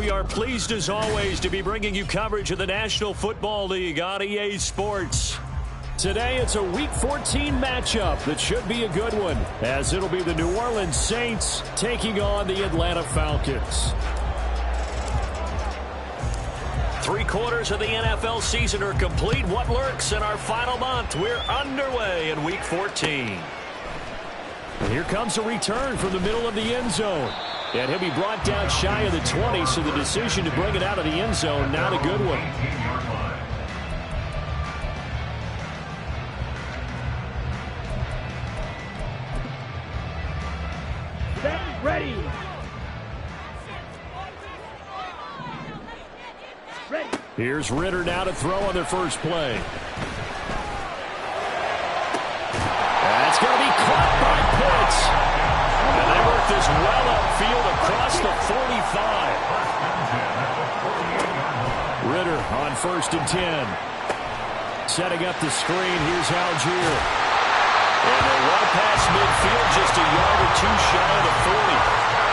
We are pleased as always to be bringing you coverage of the National Football League on EA Sports. Today it's a Week 14 matchup that should be a good one, as it'll be the New Orleans Saints taking on the Atlanta Falcons. 3/4 of the NFL season are complete. What lurks in our final month? We're underway in Week 14. And here comes a return from the middle of the end zone. And he'll be brought down shy of the 20, so the decision to bring it out of the end zone, not a good one. Ready. Here's Ritter now to throw on their first play. That's going to be caught by Pitts. And they work this well upfield across the 45. Ritter on 1st and 10. Setting up the screen. Here's Algier. And they run past midfield just a yard or two shy of the 40.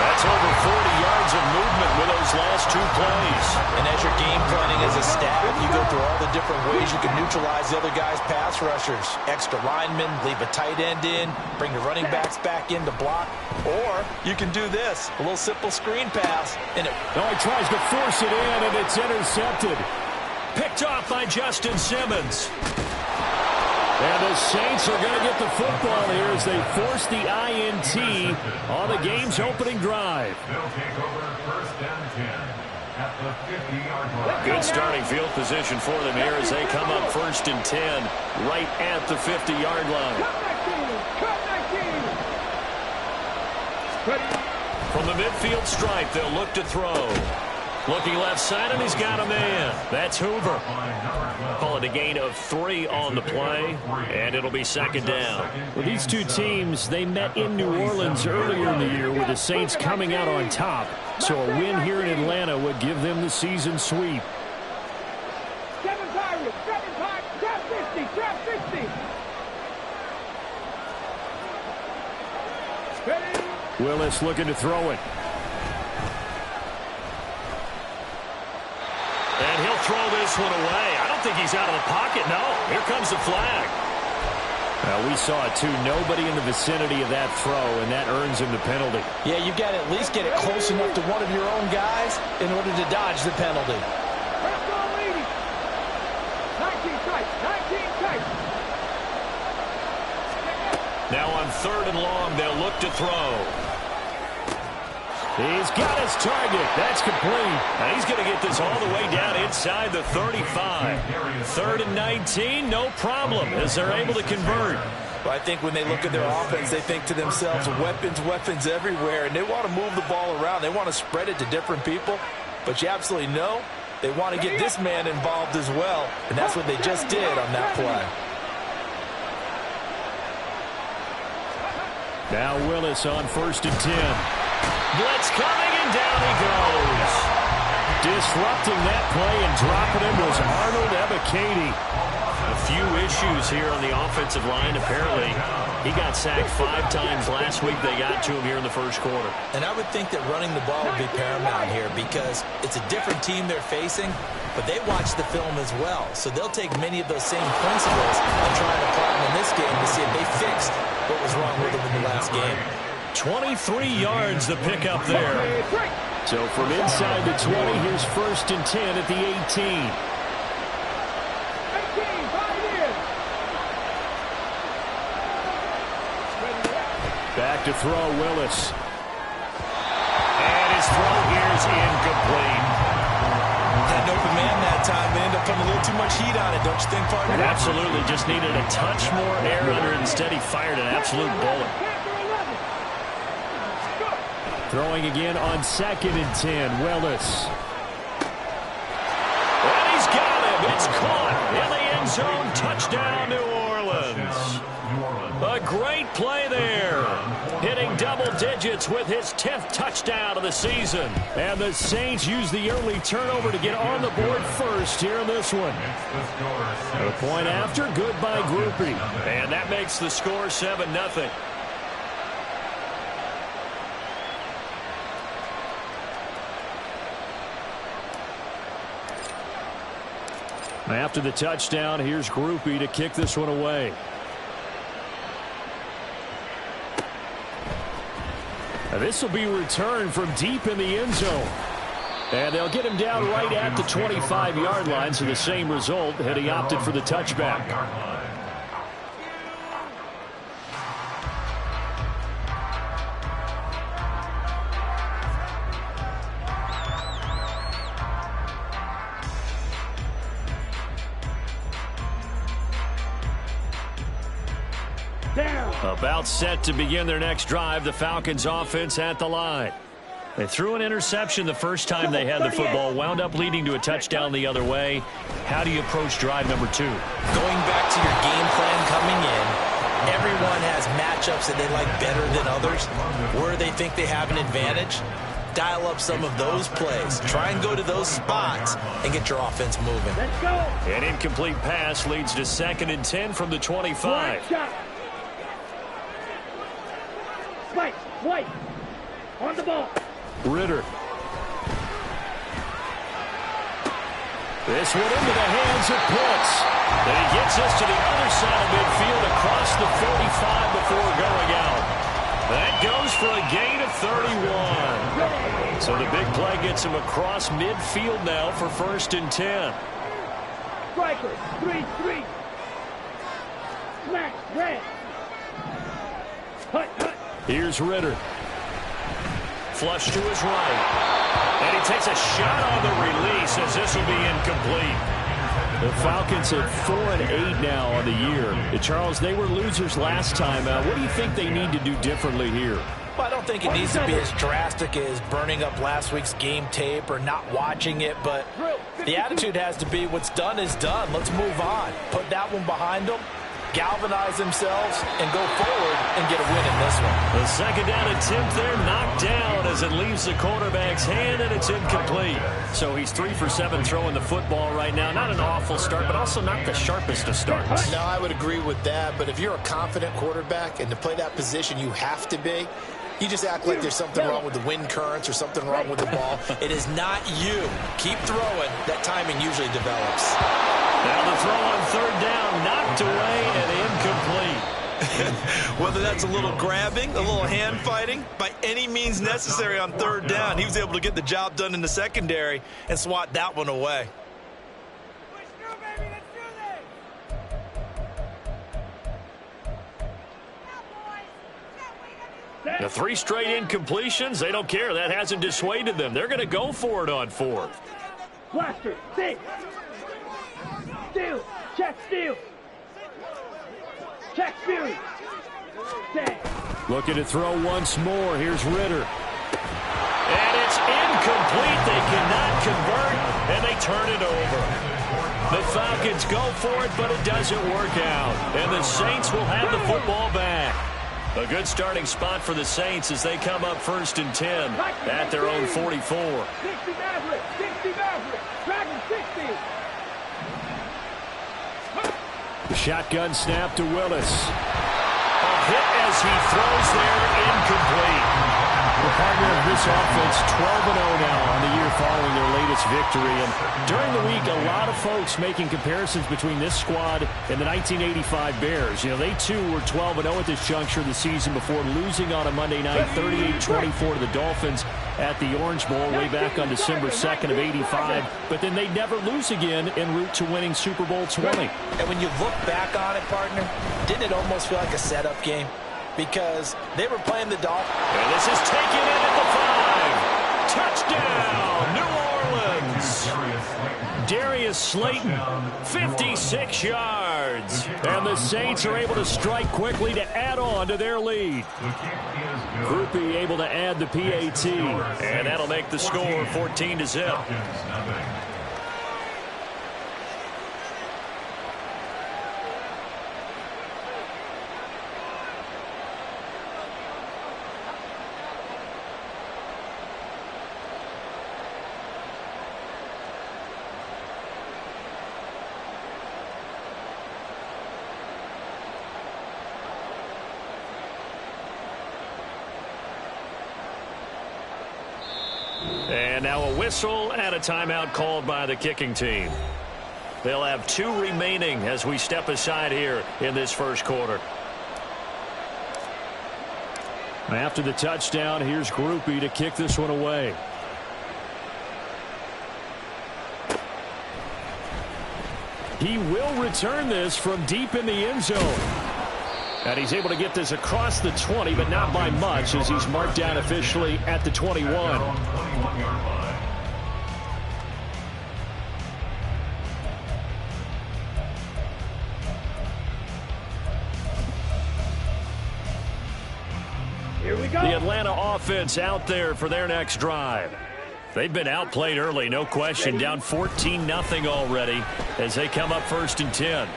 That's over 40 yards of movement with those last two plays. And as you're game planning as a staff, you go through all the different ways you can neutralize the other guy's pass rushers. Extra linemen, leave a tight end in, bring the running backs back in to block. Or you can do this, a little simple screen pass. And he tries to force it in, and it's intercepted. Picked off by Justin Simmons. And the Saints are going to get the football here as they force the INT on the game's opening drive. Good starting field position for them here as they come up 1st and 10 right at the 50-yard line. From the midfield stripe, they'll look to throw. Looking left side, and he's got a man. That's Hoover. Call it a gain of 3 on the play, and it'll be 2nd down. Well, these two teams, they met in New Orleans earlier in the year with the Saints coming out on top. So a win here in Atlanta would give them the season sweep. Willis looking to throw it. And he'll throw this one away. I don't think he's out of the pocket. No, here comes the flag. We saw it, too. Nobody in the vicinity of that throw, and that earns him the penalty. Yeah, you've got to at least get it close enough to one of your own guys in order to dodge the penalty. 19 tight. Now on 3rd and long, they'll look to throw. He's got his target. That's complete. And he's going to get this all the way down inside the 35. 3rd and 19, no problem, as they're able to convert. Well, I think when they look at their offense, they think to themselves, weapons everywhere, and they want to move the ball around. They want to spread it to different people, but you absolutely know they want to get this man involved as well, and that's what they just did on that play. Now Willis on 1st and 10. Blitz coming, and down he goes. Disrupting that play and dropping him was Arnold Ebiketie. A few issues here on the offensive line, apparently. He got sacked 5 times last week. They got to him here in the 1st quarter. And I would think that running the ball would be paramount here because it's a different team they're facing, but they watch the film as well. So they'll take many of those same principles and try and apply them in this game to see if they fixed what was wrong with them in the last game. 23 yards the pickup there. So from inside the 20, here's 1st and 10 at the 18. Back to throw, Willis. And his throw here is incomplete. Had an open man that time. They end up putting a little too much heat on it, don't you think, partner? Absolutely. Just needed a touch more air under it. Instead, he fired an absolute bullet. Throwing again on 2nd and 10, Willis. And he's got him. It's caught in the end zone. Touchdown, New Orleans. A great play there. Hitting double digits with his 10th touchdown of the season. And the Saints use the early turnover to get on the board first here in this one. A point after, good by Groupie. And that makes the score 7-0. After the touchdown, here's Groupie to kick this one away. This will be returned from deep in the end zone. And they'll get him down right at the 25-yard line, so the same result had he opted for the touchback. About set to begin their next drive, the Falcons offense at the line. They threw an interception the first time they had the football, wound up leading to a touchdown the other way. How do you approach drive number 2? Going back to your game plan coming in, everyone has matchups that they like better than others. Where they think they have an advantage, dial up some of those plays. Try and go to those spots and get your offense moving. Let's go. An incomplete pass leads to 2nd and 10 from the 25. White, on the ball. Ritter. This one into the hands of Pitts. And he gets us to the other side of midfield across the 45 before going out. That goes for a gain of 31. So the big play gets him across midfield now for 1st and 10. Striker, 3-3. Smash, red. Hut. Here's Ritter. Flush to his right. And he takes a shot on the release as this will be incomplete. The Falcons at 4-8 now on the year. Charles, they were losers last time. What do you think they need to do differently here? Well, I don't think it needs to be as drastic as burning up last week's game tape or not watching it, but the attitude has to be what's done is done. Let's move on. Put that one behind them, galvanize themselves, and go forward and get a win in this one. The 2nd down attempt there knocked down as it leaves the quarterback's hand, and it's incomplete. So he's 3 for 7 throwing the football right now. Not an awful start, but also not the sharpest of starts. No, I would agree with that, but if you're a confident quarterback and to play that position you have to be, you just act like there's something wrong with the wind currents or something wrong with the ball. It is not you. Keep throwing. That timing usually develops. Now the throw on 3rd down, knocked away and incomplete. Whether that's a little grabbing, a little hand fighting, by any means necessary on 3rd down, he was able to get the job done in the secondary and swat that one away. The 3 straight incompletions, they don't care. That hasn't dissuaded them. They're going to go for it on 4th. Blaster, 6. Steal, check steal. Check Fury. Looking to throw once more. Here's Ritter. And it's incomplete. They cannot convert, and they turn it over. The Falcons go for it, but it doesn't work out. And the Saints will have the football back. A good starting spot for the Saints as they come up 1st and 10 at their own 44. 60 Maverick, 60 Maverick, Dragon 60. The shotgun snap to Willis. A hit as he throws there, incomplete. The partner of this offense, 12-0 now on the year following their latest victory. And during the week, a lot of folks making comparisons between this squad and the 1985 Bears. You know, they too were 12-0 at this juncture of the season before losing on a Monday night, 38-24 to the Dolphins at the Orange Bowl way back on December 2nd of 85. But then they'd never lose again en route to winning Super Bowl 20. And when you look back on it, partner, didn't it almost feel like a setup game? Because they were playing the Dolphins. And this is taken in at the 5. Touchdown, New Orleans. Darius Slayton, 56 yards. And the Saints are able to strike quickly to add on to their lead. Groupie able to add the PAT. And that'll make the score 14-0. And now a whistle and a timeout called by the kicking team. They'll have 2 remaining as we step aside here in this first quarter. After the touchdown, here's Groupie to kick this one away. He will return this from deep in the end zone. And he's able to get this across the 20, but not by much, as he's marked down officially at the 21. Here we go. The Atlanta offense out there for their next drive. They've been outplayed early, no question, down 14-0 already as they come up 1st and 10.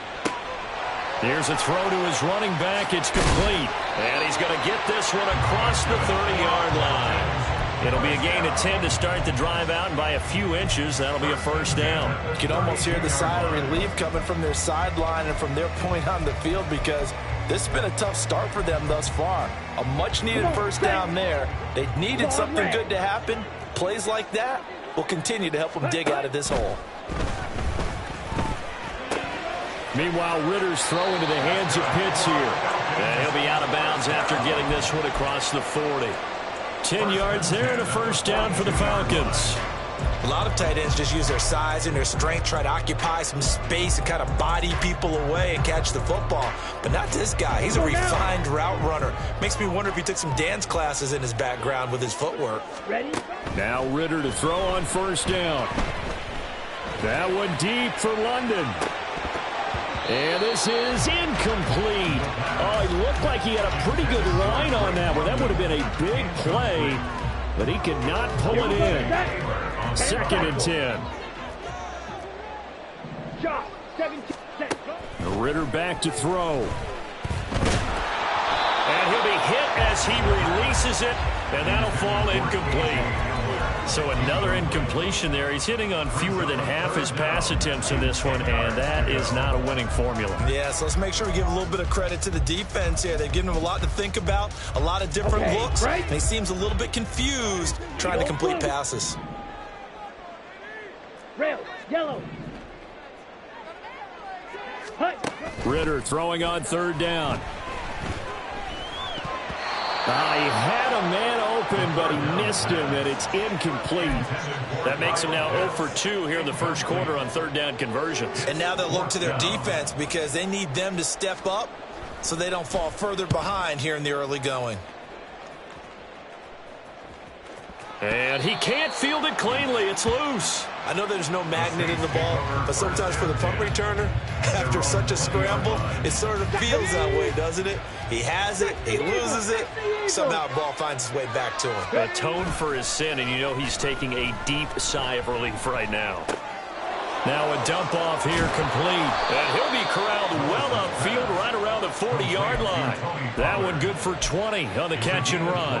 Here's a throw to his running back. It's complete. And he's going to get this one across the 30-yard line. It'll be a gain of 10 to start the drive out, and by a few inches, that'll be a first down. You can almost hear the sigh of relief coming from their sideline and from their point on the field, because this has been a tough start for them thus far. A much-needed first down there. They needed something good to happen. Plays like that will continue to help them dig out of this hole. Meanwhile, Ritter's throw into the hands of Pitts here. And he'll be out of bounds after getting this one across the 40. 10 yards there and a first down for the Falcons. A lot of tight ends just use their size and their strength, try to occupy some space and kind of body people away and catch the football. But not this guy. He's a refined route runner. Makes me wonder if he took some dance classes in his background with his footwork. Ready? Now Ritter to throw on first down. That one deep for London. And this is incomplete. Oh, he looked like he had a pretty good line on that one. That would have been a big play, but he could not pull it in. 2nd and 10. Ritter back to throw. And he'll be hit as he releases it, and that'll fall incomplete. So another incompletion there. He's hitting on fewer than half his pass attempts in this one, and that is not a winning formula. Yeah, so let's make sure we give a little bit of credit to the defense here. They've given him a lot to think about, a lot of different looks, and he seems a little bit confused trying to complete passes. Red, yellow. Ritter throwing on 3rd down. He had a man open, but he missed him, and it's incomplete. That makes him now 0 for 2 here in the first quarter on 3rd down conversions. And now they'll look to their defense because they need them to step up so they don't fall further behind here in the early going. And he can't field it cleanly. It's loose. I know there's no magnet in the ball, but sometimes for the punt returner, after such a scramble, it sort of feels that way, doesn't it? He has it, he loses it, somehow the ball finds its way back to him. Atone for his sin, and you know he's taking a deep sigh of relief right now. Now a dump off here complete, and he'll be corralled well upfield right around the 40-yard line. That one good for 20 on the catch and run.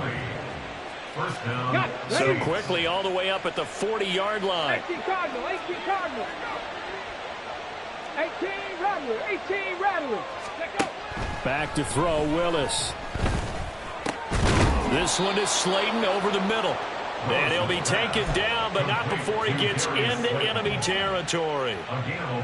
So quickly all the way up at the 40-yard line. 18 Cardinal, 18 Cardinal. 18 Rattler, 18 Rattler. Let go. Back to throw, Willis. This one is Slayton over the middle. And he'll be taken down, but not before he gets into enemy territory.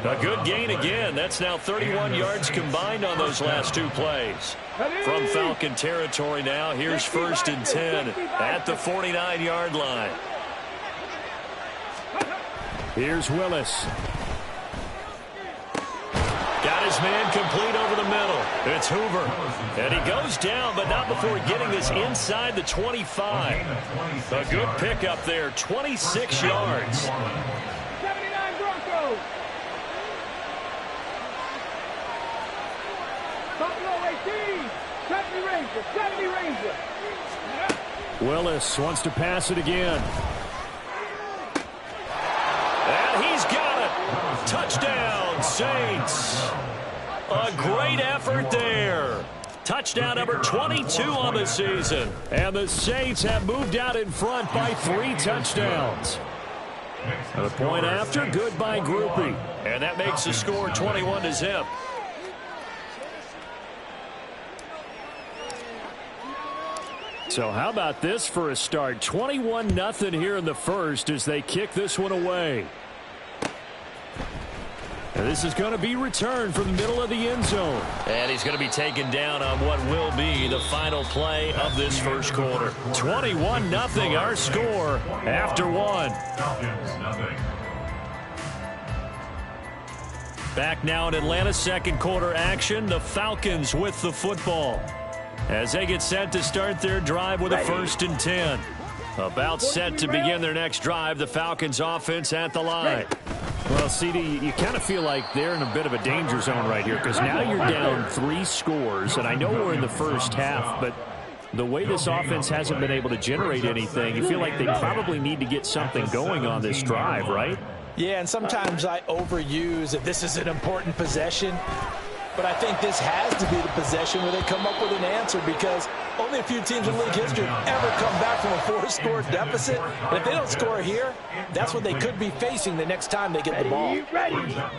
A good gain again. That's now 31 yards combined on those last 2 plays. From Falcon territory now, here's 1st and 10 at the 49-yard line. Here's Willis. Got his man complete over the middle. It's Hoover. And he goes down, but not before getting this inside the 25. A good pickup there, 26 yards. 79 Broncos. Buffalo 18. 70 Ranger. 70 Ranger. Willis wants to pass it again. And he's got it. Touchdown, Saints. A great effort there. Touchdown number 22 on the season. And the Saints have moved out in front by 3 touchdowns. And a point after, good by Groupie. And that makes the score 21-0. So how about this for a start? 21-0 here in the first as they kick this one away. And this is going to be returned from the middle of the end zone. And he's going to be taken down on what will be the final play of this first quarter. 21-0 our score after one. Back now in Atlanta, second quarter action. The Falcons with the football as they get set to start their drive with a 1st and 10. About set to begin their next drive, the Falcons offense at the line. Well, CD, you kind of feel like they're in a bit of a danger zone right here because now you're down 3 scores, and I know we're in the first half, but the way this offense hasn't been able to generate anything, you feel like they probably need to get something going on this drive, right? Yeah, and sometimes I overuse if this is an important possession, but I think this has to be the possession where they come up with an answer because only a few teams in league history have ever come back from a 4-score deficit. And if they don't score here, that's what they could be facing the next time they get the ball.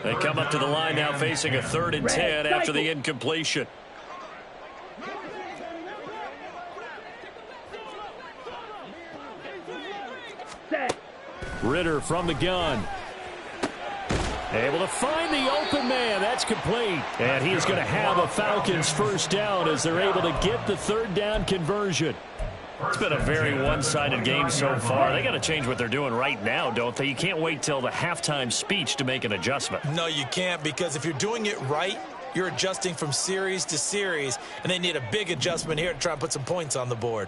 They come up to the line now facing a 3rd and 10 after the incompletion. Ritter from the gun. Able to find the open man. That's complete. And he's going to have a Falcons first down as they're able to get the 3rd down conversion. It's been a very one-sided game so far. They got to change what they're doing right now, don't they? You can't wait till the halftime speech to make an adjustment. No, you can't, because if you're doing it right, you're adjusting from series to series, and they need a big adjustment here to try and put some points on the board.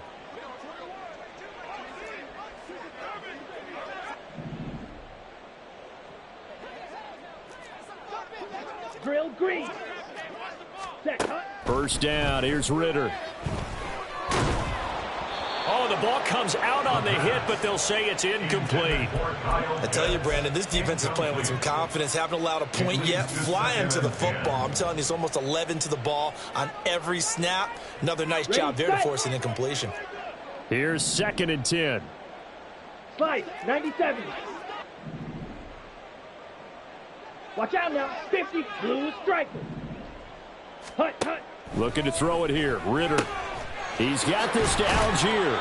Drill green. First down. Here's Ritter. Oh, the ball comes out on the hit, but they'll say it's incomplete. I tell you, Brandon, this defense is playing with some confidence. Haven't allowed a point yet. Flying to the football. I'm telling you, it's almost 11 to the ball on every snap. Another nice job there to force an incompletion. Here's 2nd and 10. Slide, 97. Watch out now. 50, blue striker. Hut, hut. Looking to throw it here. Ritter. He's got this to Algier.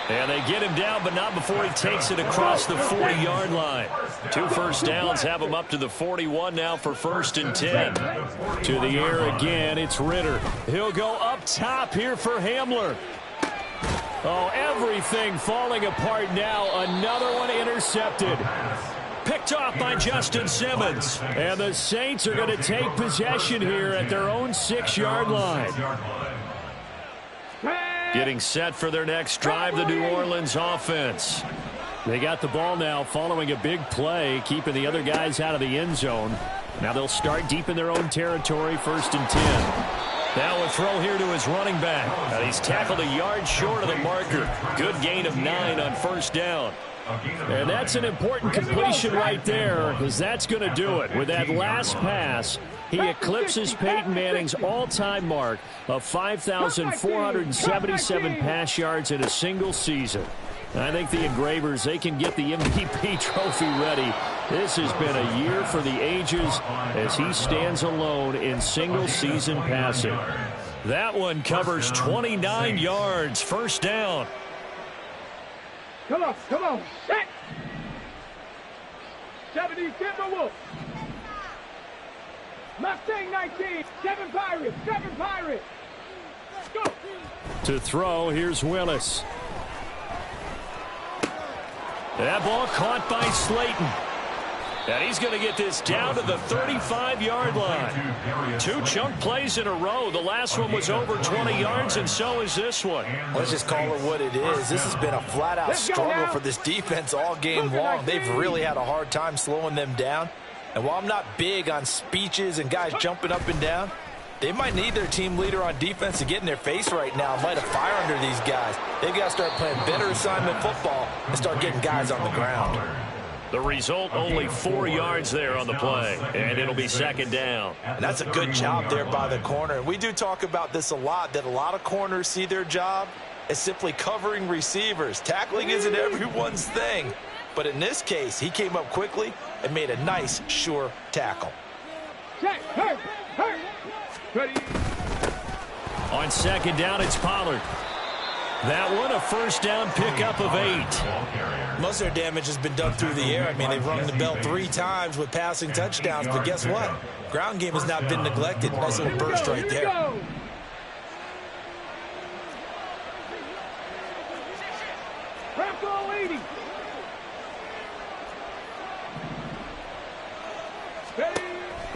And they get him down, but not before he takes it across the 40-yard line. 2 first downs have him up to the 41 now for 1st and 10. To the air again, it's Ritter. He'll go up top here for Hamler. Oh, everything falling apart now. Another one intercepted. Picked off by Justin Simmons. And the Saints are going to take possession here at their own 6-yard line. Getting set for their next drive, the New Orleans offense. They got the ball now following a big play, keeping the other guys out of the end zone. Now they'll start deep in their own territory, 1st and 10. Now a throw here to his running back. And he's tackled a yard short of the marker. Good gain of 9 on 1st down. And that's an important completion right there, because that's going to do it. With that last pass, he eclipses Peyton Manning's all-time mark of 5,477 pass yards in a single season. I think the Engravers, they can get the MVP trophy ready. This has been a year for the ages as he stands alone in single-season passing. That one covers 29 yards, 1st down. Come on, set! 70, Timberwolves. Mustang 19, 7 Pirates, Go! To throw, here's Willis. That ball caught by Slayton. And he's going to get this down to the 35-yard line. 2 chunk plays in a row. The last one was over 20 yards, and so is this one. Let's just call it what it is. This has been a flat-out struggle for this defense all game long. They've really had a hard time slowing them down. And while I'm not big on speeches and guys jumping up and down, they might need their team leader on defense to get in their face right now and light a fire under these guys. They've got to start playing better assignment football and start getting guys on the ground. The result, only 4 yards there on the play, and it'll be 2nd down. And that's a good job there by the corner. And we do talk about this a lot, that a lot of corners see their job as simply covering receivers. Tackling isn't everyone's thing. But in this case, he came up quickly and made a nice, sure tackle. Check, hurt, ready. On 2nd down, it's Pollard. That one a first down pickup of 8. Most of their damage has been done through the air. I mean, they've rung the bell 3 times with passing touchdowns, but guess what? Ground game has not been neglected. Nice little burst right there.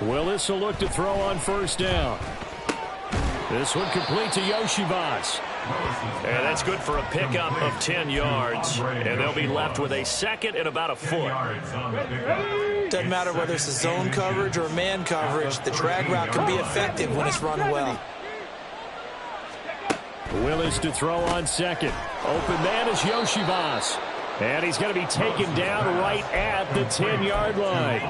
Willis will look to throw on first down. This one complete to Yoshivas. And that's good for a pickup of 10 yards. And they'll be left with a second and about a foot. Doesn't matter whether it's a zone coverage or man coverage. The drag route can be effective when it's run well. Willis to throw on second. Open man is Yoshivas. And he's going to be taken down right at the 10-yard line.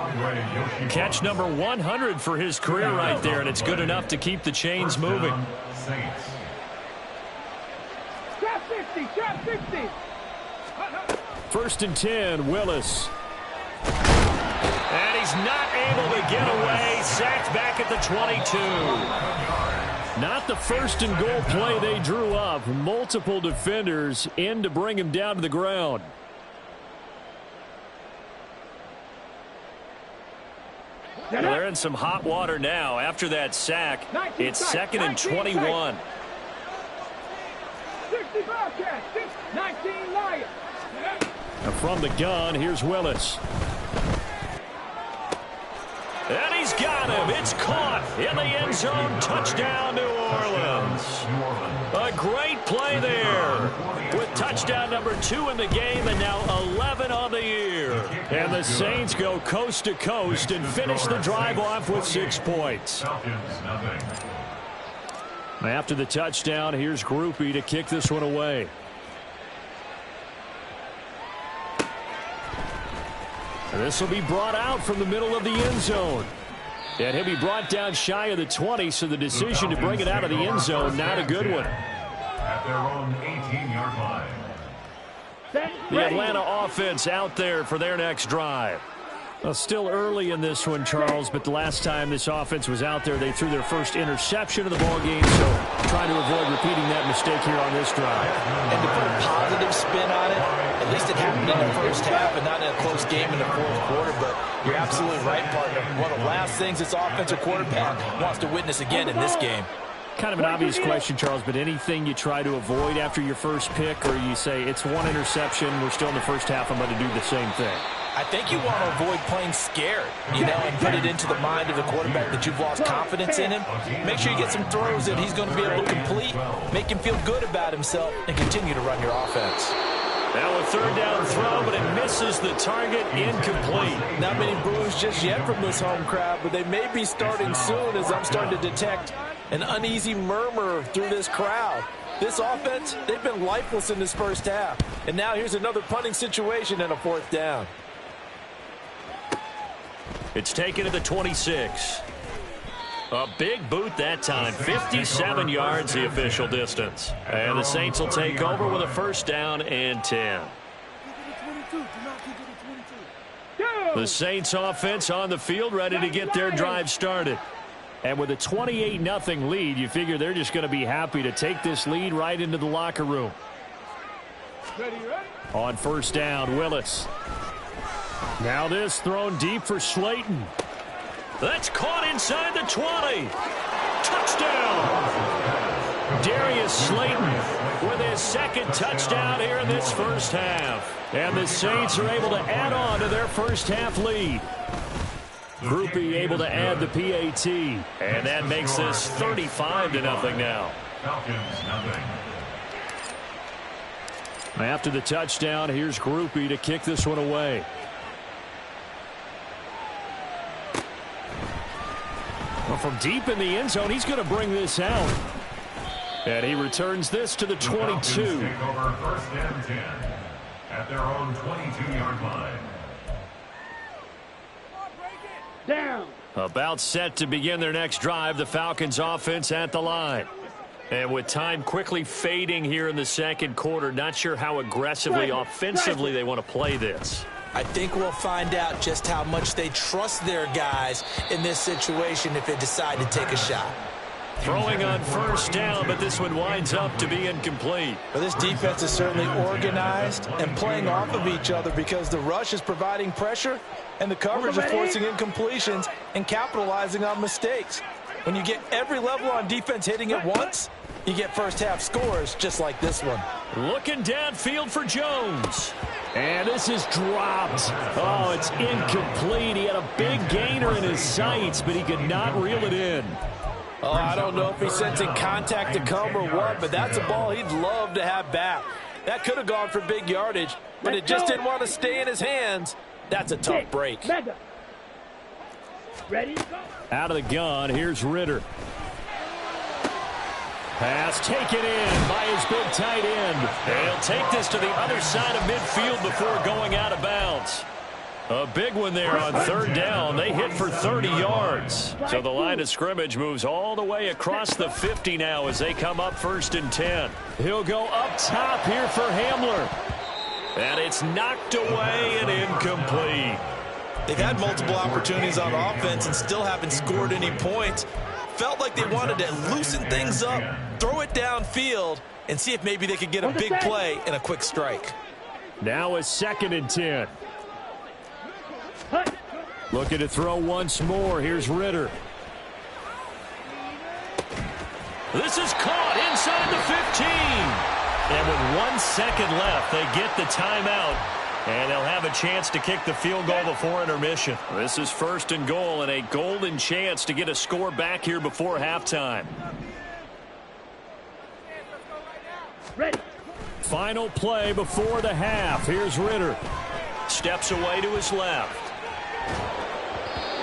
Catch number 100 for his career right there, and it's good enough to keep the chains moving. Trap 60, trap 60. First and 10, Willis. And he's not able to get away. Sacked back at the 22. Not the first and goal play they drew up. Multiple defenders in to bring him down to the ground. Well, they're in some hot water now. After that sack, it's second and 21. 65 catch, 19 Lions. From the gun, here's Willis. And he's got him. It's caught in the end zone. Touchdown, New Orleans. A great play there with touchdown number 2 in the game and now 11 on the year. And the Saints go coast to coast and finish the drive off with 6 points. After the touchdown, here's Groupie to kick this one away. This will be brought out from the middle of the end zone. And he'll be brought down shy of the 20, so the decision to bring it out of the end zone, not a good one. At their own 18-yard line. The Atlanta offense out there for their next drive. Well, still early in this one, Charles, but the last time this offense was out there, they threw their first interception of the ballgame, so trying to avoid repeating that mistake here on this drive. And to put a positive spin on it, at least it happened in the first half and not in a close game in the fourth quarter, but you're absolutely right, partner. One of the last things this offensive quarterback wants to witness again in this game. Kind of an obvious question, Charles, but anything you try to avoid after your first pick, or you say it's one interception, we're still in the first half, I'm going to do the same thing? I think you want to avoid playing scared, and put it into the mind of the quarterback that you've lost confidence in him. Make sure you get some throws that he's going to be able to complete, make him feel good about himself, and continue to run your offense. Now a third down throw, but it misses the target, incomplete. Not many boos just yet from this home crowd, but they may be starting soon as I'm starting to detect an uneasy murmur through this crowd. This offense, they've been lifeless in this first half. And now here's another punting situation and a fourth down. It's taken to the 26. A big boot that time. 57 yards the official distance. And the Saints will take over with a first down and 10. The Saints offense on the field ready to get their drive started. And with a 28-0 lead, you figure they're just going to be happy to take this lead right into the locker room. On first down, Willis. Now this thrown deep for Slayton. That's caught inside the 20. Touchdown. Darius Slayton with his second touchdown here in this first half. And the Saints are able to add on to their first half lead. Groupie able to add the PAT. And that makes this 35-0 now. Falcons, nothing. After the touchdown, here's Groupie to kick this one away. Well, from deep in the end zone, he's going to bring this out. And he returns this to the 22. Take over first and 10 at their own 22-yard line. Down. About set to begin their next drive, the Falcons offense at the line. And with time quickly fading here in the second quarter, not sure how aggressively, offensively they want to play this. I think we'll find out just how much they trust their guys in this situation if they decide to take a shot. Throwing on first down, but this one winds up to be incomplete. But this defense is certainly organized and playing off of each other because the rush is providing pressure and the coverage is forcing incompletions and capitalizing on mistakes. When you get every level on defense hitting at once, you get first-half scores just like this one. Looking downfield for Jones. And this is dropped. Oh, it's incomplete. He had a big gainer in his sights, but he could not reel it in. Oh, I don't know if he's sensing contact to come or what, but that's a ball he'd love to have back. That could have gone for big yardage, but it just didn't want to stay in his hands. That's a tough break. Ready? Out of the gun, here's Ritter. Pass taken in by his big tight end. He'll take this to the other side of midfield before going out of bounds. A big one there on third down. They hit for 30 yards. So the line of scrimmage moves all the way across the 50 now as they come up 1st and 10. He'll go up top here for Hamler. And it's knocked away and incomplete. They've had multiple opportunities on offense and still haven't scored any points. Felt like they wanted to loosen things up, throw it downfield, and see if maybe they could get a big play and a quick strike. Now it's 2nd and 10. Looking to throw once more. Here's Ritter. This is caught inside the 15. And with 1 second left, they get the timeout. And they'll have a chance to kick the field goal before intermission. This is 1st and goal and a golden chance to get a score back here before halftime. Ready. Final play before the half. Here's Ritter. Steps away to his left.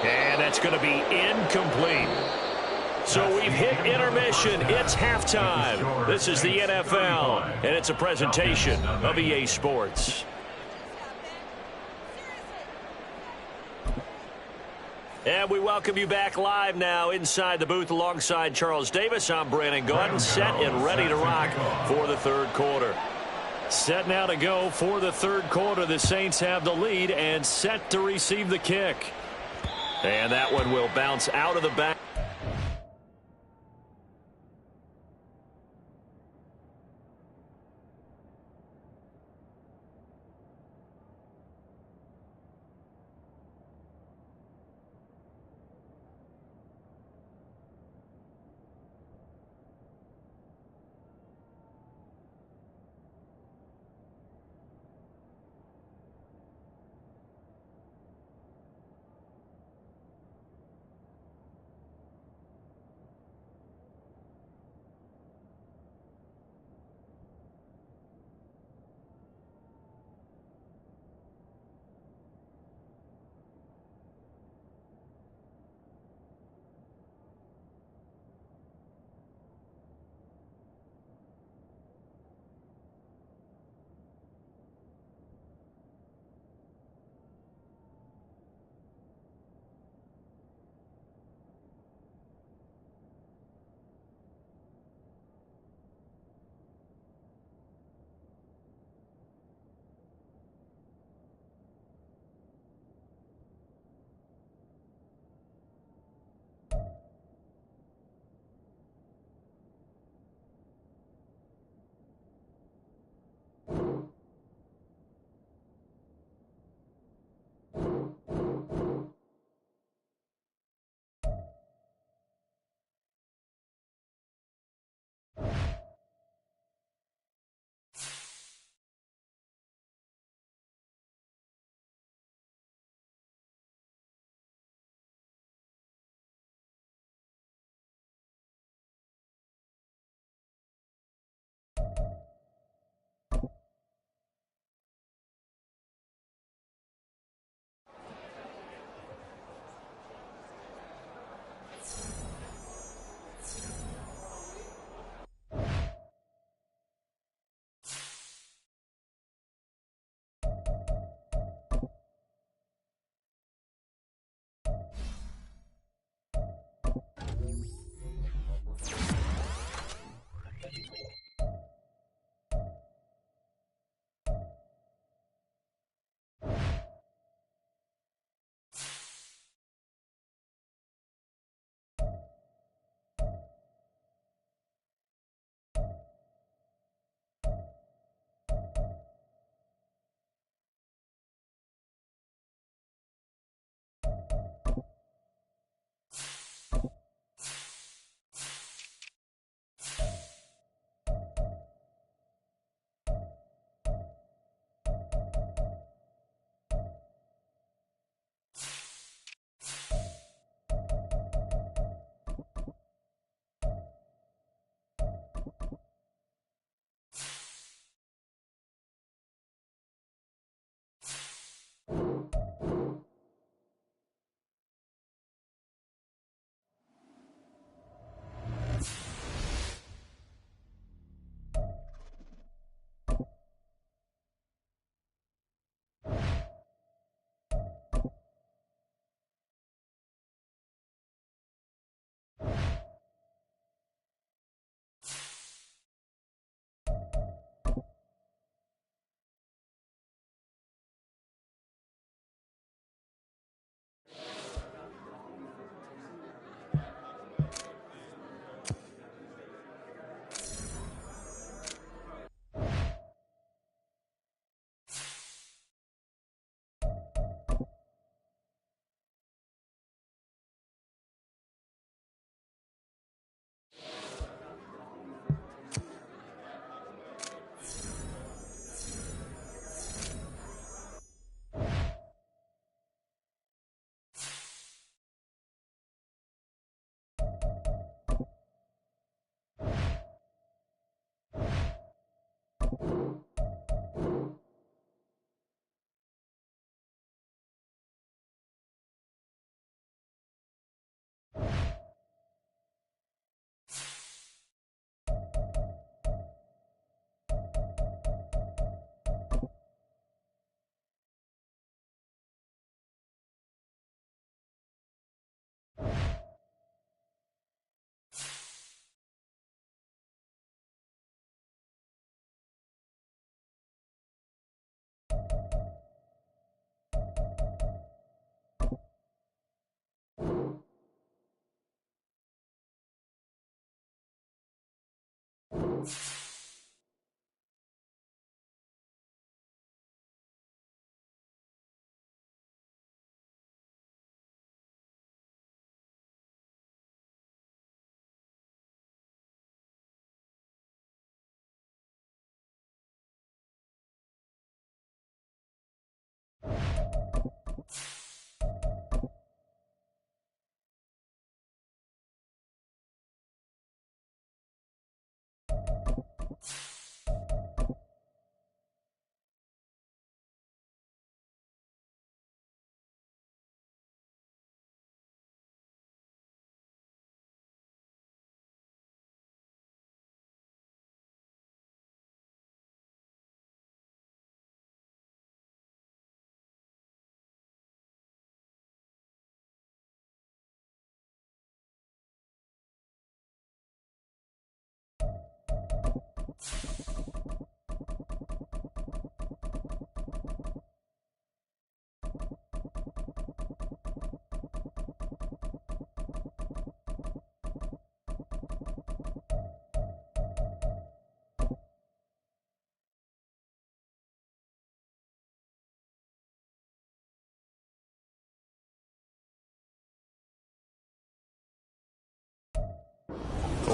And that's going to be incomplete. So we've hit intermission. It's halftime. This is the NFL, and it's a presentation of EA Sports. And we welcome you back live now inside the booth alongside Charles Davis. I'm Brandon Gaudin, set and ready to rock for the third quarter. Set now to go for the third quarter. The Saints have the lead and set to receive the kick. And that one will bounce out of the back.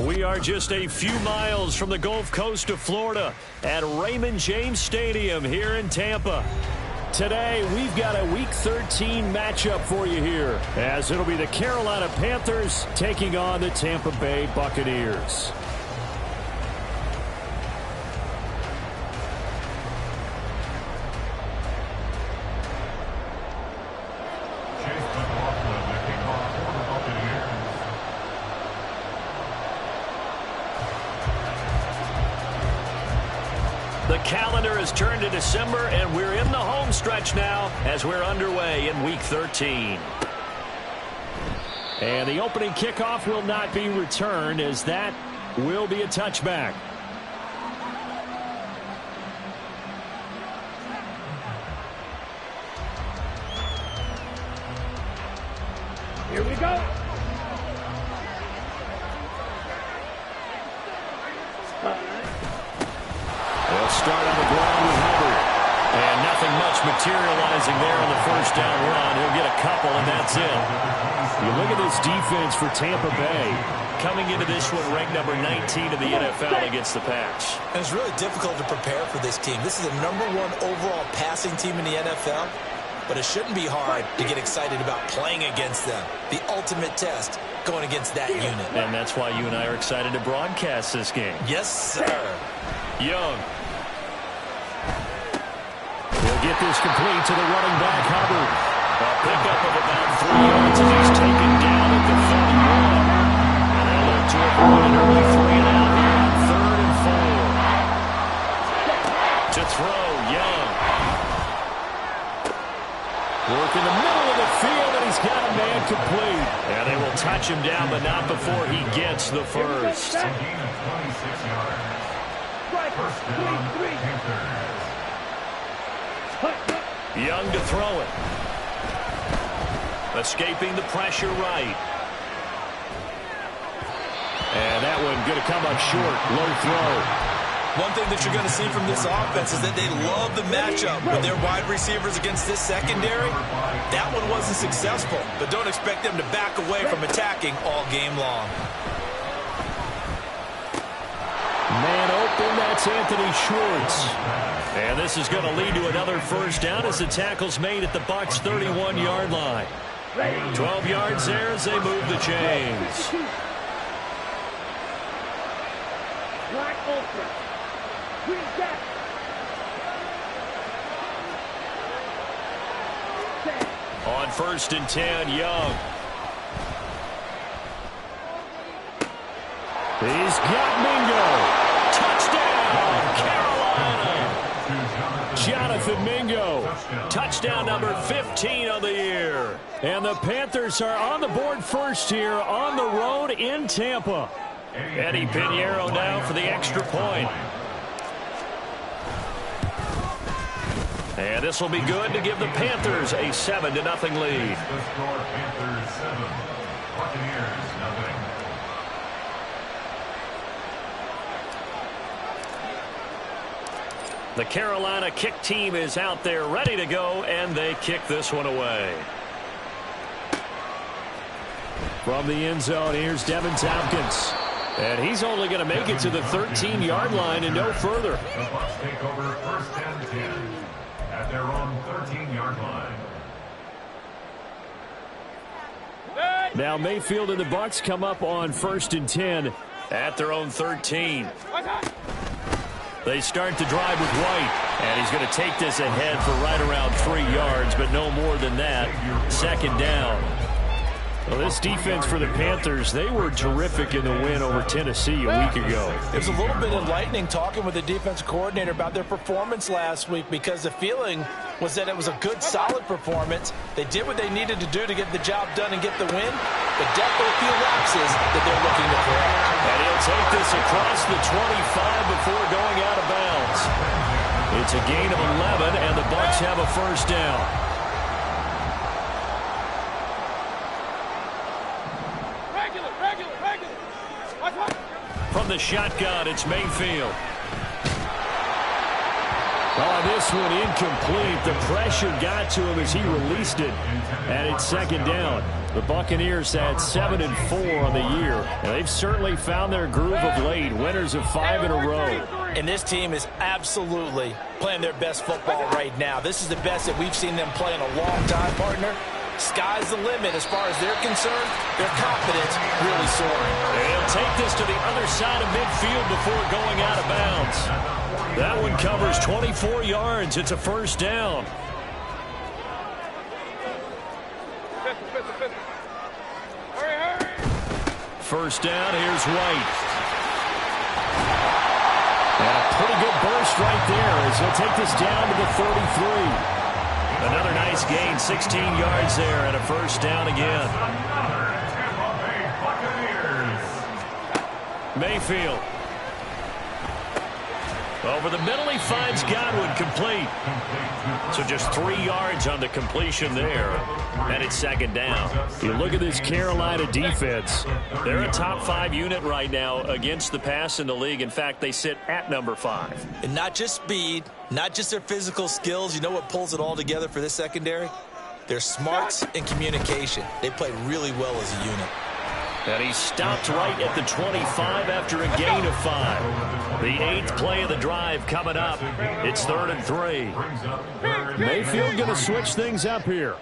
We are just a few miles from the Gulf Coast of Florida at Raymond James Stadium here in Tampa. Today, we've got a Week 13 matchup for you here, as it'll be the Carolina Panthers taking on the Tampa Bay Buccaneers. The calendar has turned to December, and we're in the home stretch now as we're underway in Week 13. And the opening kickoff will not be returned, as that will be a touchback. Here we go. They'll start on the ground with Hubbard. And nothing much materializing there on the first down run. He'll get a couple, and that's it. You look at this defense for Tampa Bay. Coming into this one ranked number 19 in the NFL against the pass. And it's really difficult to prepare for this team. This is the #1 overall passing team in the NFL. But it shouldn't be hard to get excited about playing against them. The ultimate test going against that unit. And that's why you and I are excited to broadcast this game. Yes, sir. Young. He'll get this complete to the running back, Hubbard. A pickup of about 3 yards as he's taken down at the 41. And they'll look to avoid an early 3-and-out here on 3rd and 4. To throw, Young. Work in the middle of the field, and he's got a man complete. And they will touch him down, but not before he gets the first. 26 yards. First down, Panthers. Young to throw it. Escaping the pressure right. And that one going to come up short. Low throw. One thing that you're going to see from this offense is that they love the matchup with their wide receivers against this secondary. That one wasn't successful, but don't expect them to back away from attacking all game long. Man open, that's Anthony Schwartz. And this is going to lead to another first down as the tackle's made at the Bucs' 31-yard line. 12 yards there as they move the chains. Black Ultra. Green Jack. On 1st and 10, Young. He's got Mingo. Touchdown, Carolina. Jonathan Mingo. Touchdown number 15 of the year. And the Panthers are on the board first here on the road in Tampa. Eddie Pinheiro now for the extra point. And this will be good to give the Panthers a 7-0 lead. The score, Panthers 7, Buccaneers 0. The Carolina kick team is out there ready to go, and they kick this one away. From the end zone, here's Devin Tompkins. And he's only going to make it to the 13-yard line and no further. The Bucs take over 1st and 10 at their own 13-yard line. Now Mayfield and the Bucs come up on 1st and 10 at their own 13. They start the drive with White, and he's going to take this ahead for right around 3 yards, but no more than that. 2nd down. Well, this defense for the Panthers, they were terrific in the win over Tennessee a week ago. It was a little bit enlightening talking with the defensive coordinator about their performance last week, because the feeling was that it was a good, solid performance. They did what they needed to do to get the job done and get the win, but definitely a few lapses that they're looking to correct. And he'll take this across the 25 before going out of bounds. It's a gain of 11, and the Bucs have a 1st down. From the shotgun, it's Mayfield. Oh, this one incomplete. The pressure got to him as he released it, and it's 2nd down. The Buccaneers had 7-4 on the year, and they've certainly found their groove of late, winners of 5 in a row. And this team is absolutely playing their best football right now. This is the best that we've seen them play in a long time, partner. Sky's the limit as far as they're concerned. Their confidence really soaring. They'll take this to the other side of midfield before going out of bounds. That one covers 24 yards. It's a 1st down. First down, here's White. And a pretty good burst right there as he'll take this down to the 33. Another nice gain, 16 yards there, and a 1st down again. Mayfield. Over the middle, he finds Godwin, complete. So just 3 yards on the completion there, and it's 2nd down. You look at this Carolina defense. They're a top 5 unit right now against the pass in the league. In fact, they sit at number 5. And not just speed, not just their physical skills. You know what pulls it all together for this secondary? Their smarts and communication. They play really well as a unit. And he stopped right at the 25 after a gain of 5. The 8th play of the drive coming up. It's 3rd and 3. Mayfield going to switch things up here.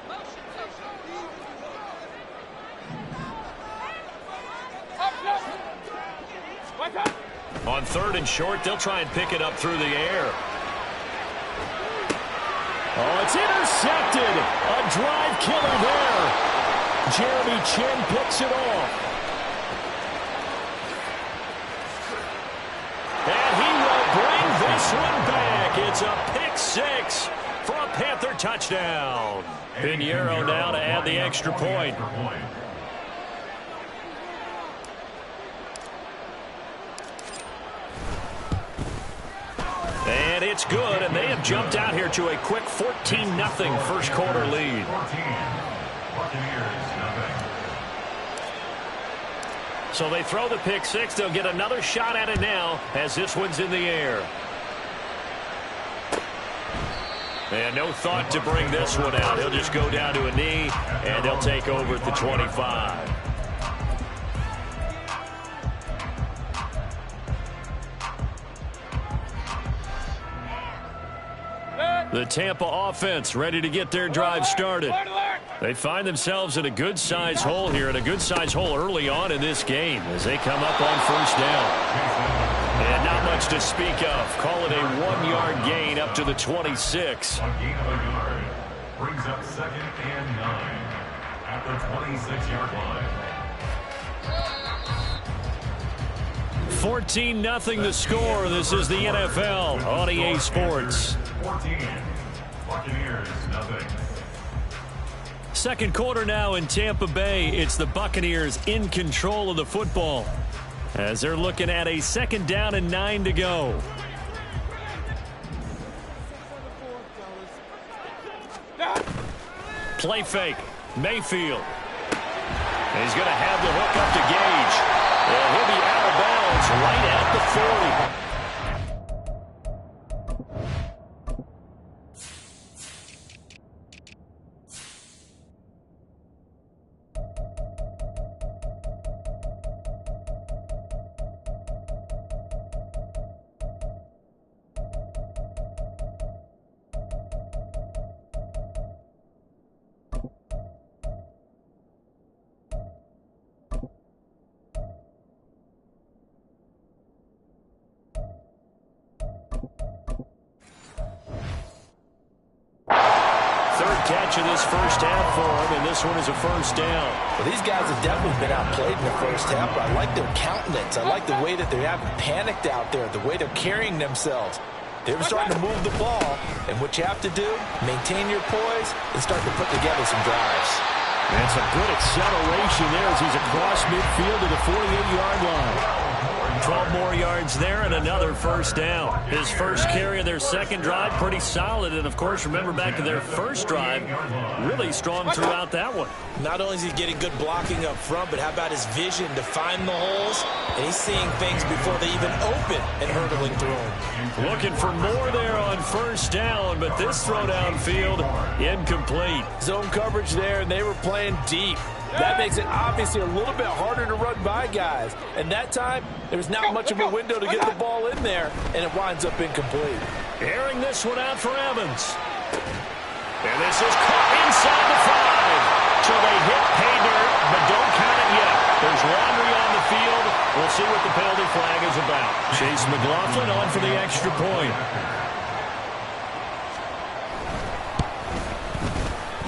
On 3rd and short, they'll try and pick it up through the air. Oh, it's intercepted. A drive killer there. Jeremy Chin picks it off. And he will bring this one back. It's a pick 6 for a Panther touchdown. Pinheiro now to add the extra point. And it's good, and they have jumped out here to a quick 14-0 first quarter lead. So they throw the pick 6. They'll get another shot at it now as this one's in the air. And no thought to bring this one out. He'll just go down to a knee, and they'll take over at the 25. The Tampa offense ready to get their drive started. They find themselves in a good-sized hole here, and a good-sized hole early on in this game as they come up on 1st down. And not much to speak of. Call it a 1-yard gain up to the 26. A gain of a yard brings up 2nd and 9 at the 26-yard line. 14-0 the score. This is the NFL on EA Sports. 14. Buccaneers, nothing. Second quarter now in Tampa Bay. It's the Buccaneers in control of the football as they're looking at a 2nd down and 9 to go. Play fake. Mayfield. And he's going to have the hook up to Gage. And he'll be out of bounds right at the 40. third catch of this first half for him, and this one is a first down. Well, these guys have definitely been outplayed in the first half, but I like their countenance. I like the way that they haven't panicked out there, the way they're carrying themselves. They're starting to move the ball, and what you have to do, maintain your poise and start to put together some drives. And some good acceleration there as he's across midfield to the 48-yard line. 12 more yards there and another first down. His first carry of their second drive, pretty solid. And, of course, remember back to their first drive, really strong throughout that one. Not only is he getting good blocking up front, but how about his vision to find the holes? And he's seeing things before they even open and hurdling through them. Looking for more there on first down, but this throw downfield incomplete. Zone coverage there, and they were playing deep. That makes it obviously a little bit harder to run by guys. And that time, there's not much of a window to get the ball in there, and it winds up incomplete. Airing this one out for Evans. And this is caught inside the 5. So they hit pay dirt, but don't count it yet. There's laundry on the field. We'll see what the penalty flag is about. Chase McLaughlin on for the extra point.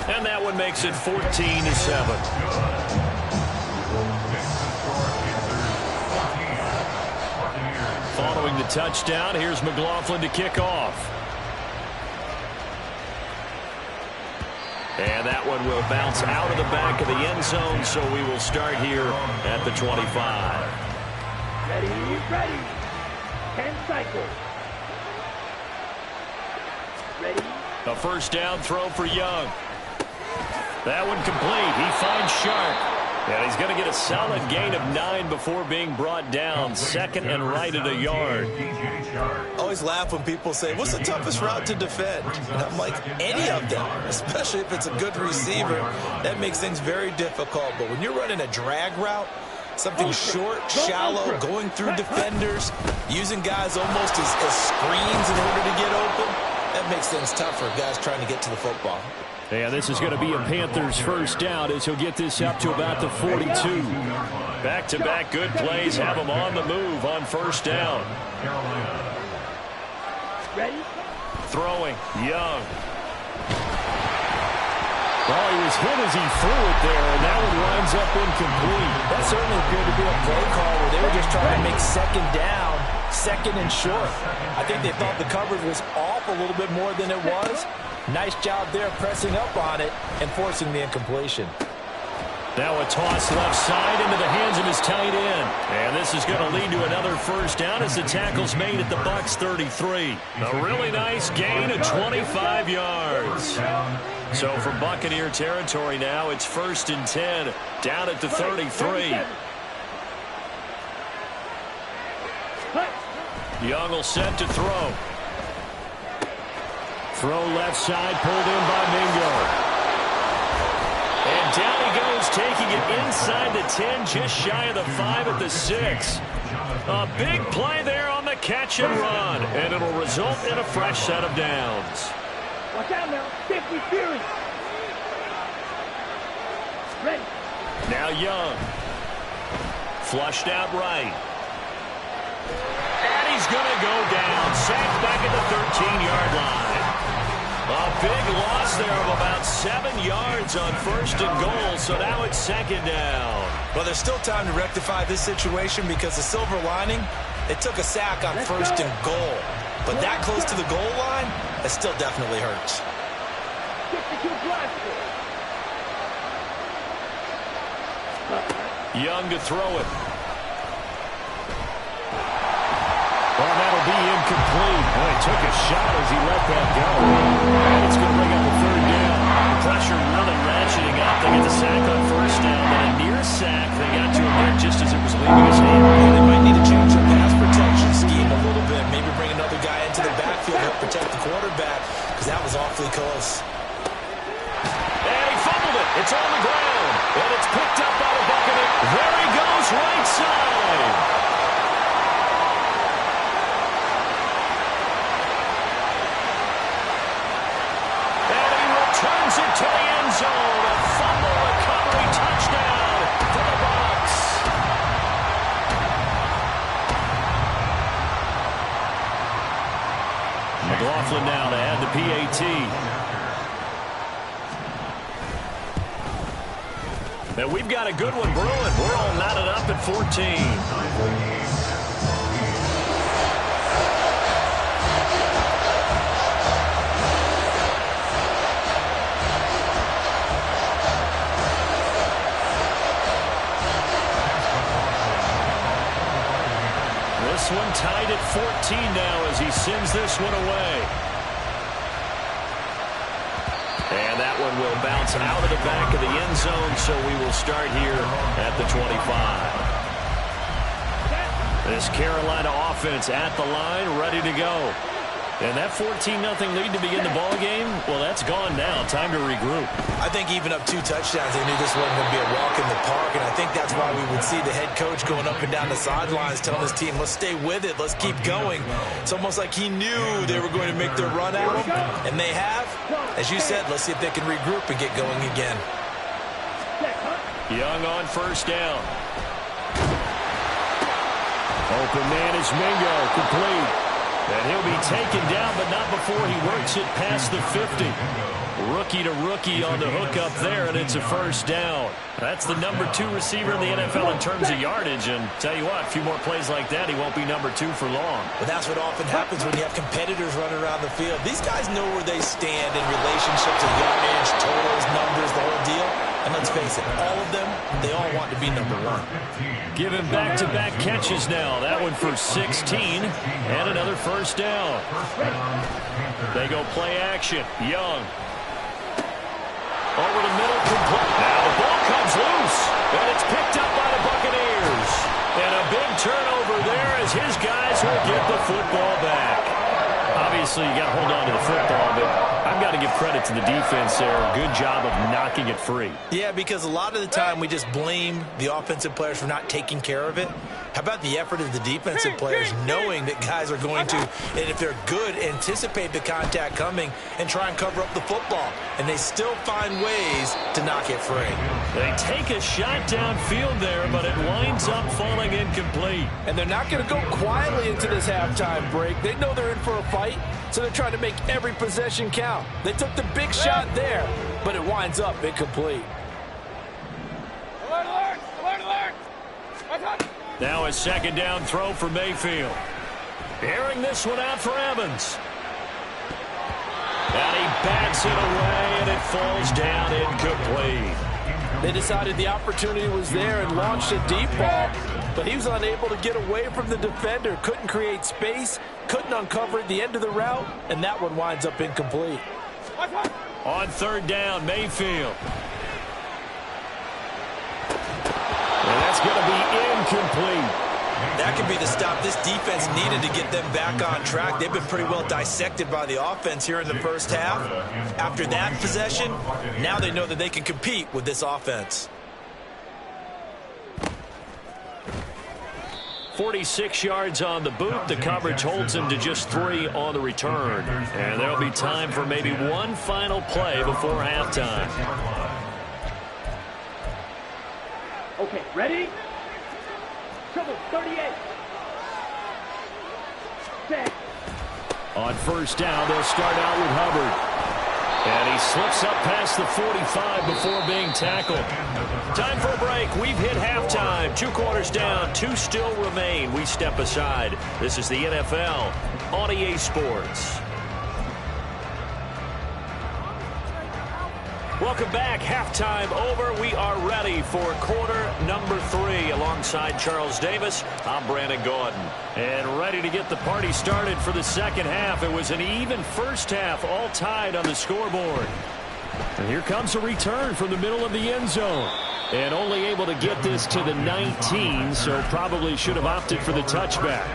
And that one makes it 14-7. Following the touchdown, here's McLaughlin to kick off. And that one will bounce out of the back of the end zone, so we will start here at the 25. Ready, ready. 10 cycles. Ready. A first down throw for Young. That one complete. He finds Sharp. And he's going to get a solid gain of 9 before being brought down. Second and right at a yard. I always laugh when people say, what's the toughest route to defend? And I'm like, any of them, especially if it's a good receiver. That makes things very difficult. But when you're running a drag route, something short, shallow, going through defenders, using guys almost as screens in order to get open, that makes things tough for guys trying to get to the football. And this is going to be a Panthers first down as he'll get this up to about the 42. Back-to-back good plays have him on the move on first down. Ready? Throwing, Young. Oh, he was hit as he threw it there, and that one winds up incomplete. That certainly appeared to be a play call where they were just trying to make second down, second and short. I think they thought the coverage was off a little bit more than it was. Nice job there pressing up on it and forcing the incompletion. Now a toss left side into the hands of his tight end. And this is going to lead to another first down as the tackle's made at the Bucs 33. A really nice gain of 25 yards. So from Buccaneer territory now, it's 1st and 10 down at the 33. Young will set to throw. Throw left side, pulled in by Mingo. And down he goes, taking it inside the 10, just shy of the 5 at the 6. A big play there on the catch and run, and it'll result in a fresh set of downs. Watch out now. Safety Fury. Ready. Now Young. Flushed out right. And he's going to go down. Sacked back at the 13-yard line. A big loss there of about 7 yards on 1st and goal, so now it's 2nd down. Well, there's still time to rectify this situation because the silver lining, it took a sack on 1st and goal. But that close to the goal line, that still definitely hurts. Young to throw it. Well, that'll be incomplete. Well, he took a shot as he let that go. And it's going to bring up a 3rd down. The pressure really ratcheting up. They get the sack on 1st down. Then a near sack. They got to him there just as it was leaving his hand. Well, they might need to change their pass protection scheme a little bit. Maybe bring another guy into the backfield to help protect the quarterback because that was awfully close. And he fumbled it. It's on the ground. And it's picked up by the Buccaneers. There he goes, right side. Turns it to the end zone. A fumble recovery touchdown for the Bucs. McLaughlin now to add the PAT. And we've got a good one brewing. We're all knotted up at 14. This one tied at 14 now as he sends this one away. And that one will bounce out of the back of the end zone, so we will start here at the 25. This Carolina offense at the line, ready to go. And that 14-0 lead to begin the ball game, well, that's gone now. Time to regroup. I think even up 2 touchdowns, they knew this wasn't going to be a walk in the park, and I think that's why we would see the head coach going up and down the sidelines telling his team, let's stay with it, let's keep going. It's almost like he knew they were going to make their run at him, and they have. As you said, let's see if they can regroup and get going again. Young on first down. Open man is Mingo, complete. And he'll be taken down, but not before he works it past the 50. Rookie to rookie on the hookup there, and it's a first down. That's the number 2 receiver in the NFL in terms of yardage. And tell you what, a few more plays like that, he won't be number 2 for long. But that's what often happens when you have competitors running around the field. These guys know where they stand in relationships to yardage, totals, numbers, the whole deal. And let's face it, all of them, they all want to be number 1. Giving back-to-back catches now. That one for 16, and another first down. They go play action. Young. Over the middle, complete. Now the ball comes loose, and it's picked up by the Buccaneers. And a big turnover there as his guys will get the football back. Obviously, you got to hold on to the football, but I've got to give credit to the defense there. Good job of knocking it free. Yeah, because a lot of the time we just blame the offensive players for not taking care of it. How about the effort of the defensive players knowing that guys are going to, and if they're good, anticipate the contact coming and try and cover up the football. And they still find ways to knock it free. They take a shot downfield there, but it winds up falling incomplete. And they're not going to go quietly into this halftime break. They know they're in for a fight, so they're trying to make every possession count. They took the big shot there, but it winds up incomplete. Now a second down throw for Mayfield. Airing this one out for Evans. And he bats it away, and it falls down incomplete. They decided the opportunity was there and launched a deep ball, but he was unable to get away from the defender, couldn't create space, couldn't uncover at the end of the route, and that one winds up incomplete. On third down, Mayfield. And that's going to be incomplete. That could be the stop this defense needed to get them back on track. They've been pretty well dissected by the offense here in the first half. After that possession, now they know that they can compete with this offense. 46 yards on the boot. The coverage holds him to just 3 on the return. And there'll be time for maybe one final play before halftime. Okay, ready? Trouble, 38. Set. On first down, they'll start out with Hubbard. And he slips up past the 45 before being tackled. Time for a break. We've hit halftime. 2 quarters down, 2 still remain. We step aside. This is the NFL on EA Sports. Welcome back. Halftime over. We are ready for quarter number 3. Alongside Charles Davis, I'm Brandon Gordon. And ready to get the party started for the second half. It was an even first half, all tied on the scoreboard. And here comes a return from the middle of the end zone. And only able to get this to the 19, so probably should have opted for the touchback.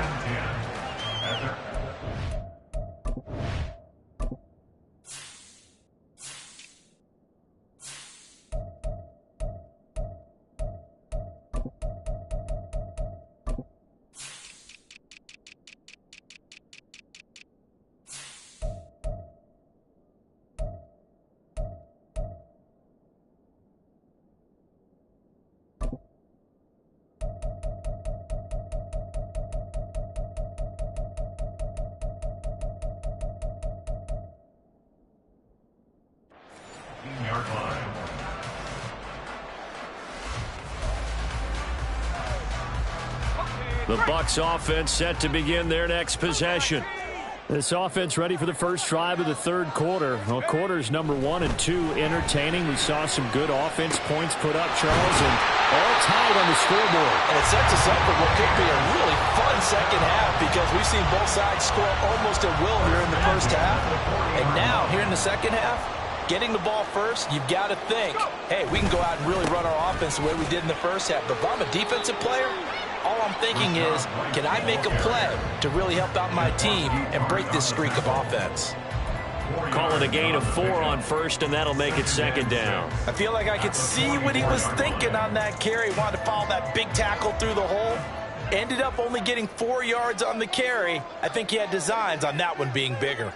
The Bucs offense set to begin their next possession. This offense ready for the first drive of the third quarter. Well, quarters number 1 and 2 entertaining. We saw some good offense points put up, Charles, and all tied on the scoreboard. And it sets us up for what could be a really fun second half because we've seen both sides score almost at will here in the first half. And now, here in the second half, getting the ball first, you've got to think, hey, we can go out and really run our offense the way we did in the first half. But if I'm a defensive player, all I'm thinking is, can I make a play to really help out my team and break this streak of offense? Call it a gain of 4 on first, and that'll make it second down. I feel like I could see what he was thinking on that carry. He wanted to follow that big tackle through the hole. Ended up only getting 4 yards on the carry. I think he had designs on that one being bigger.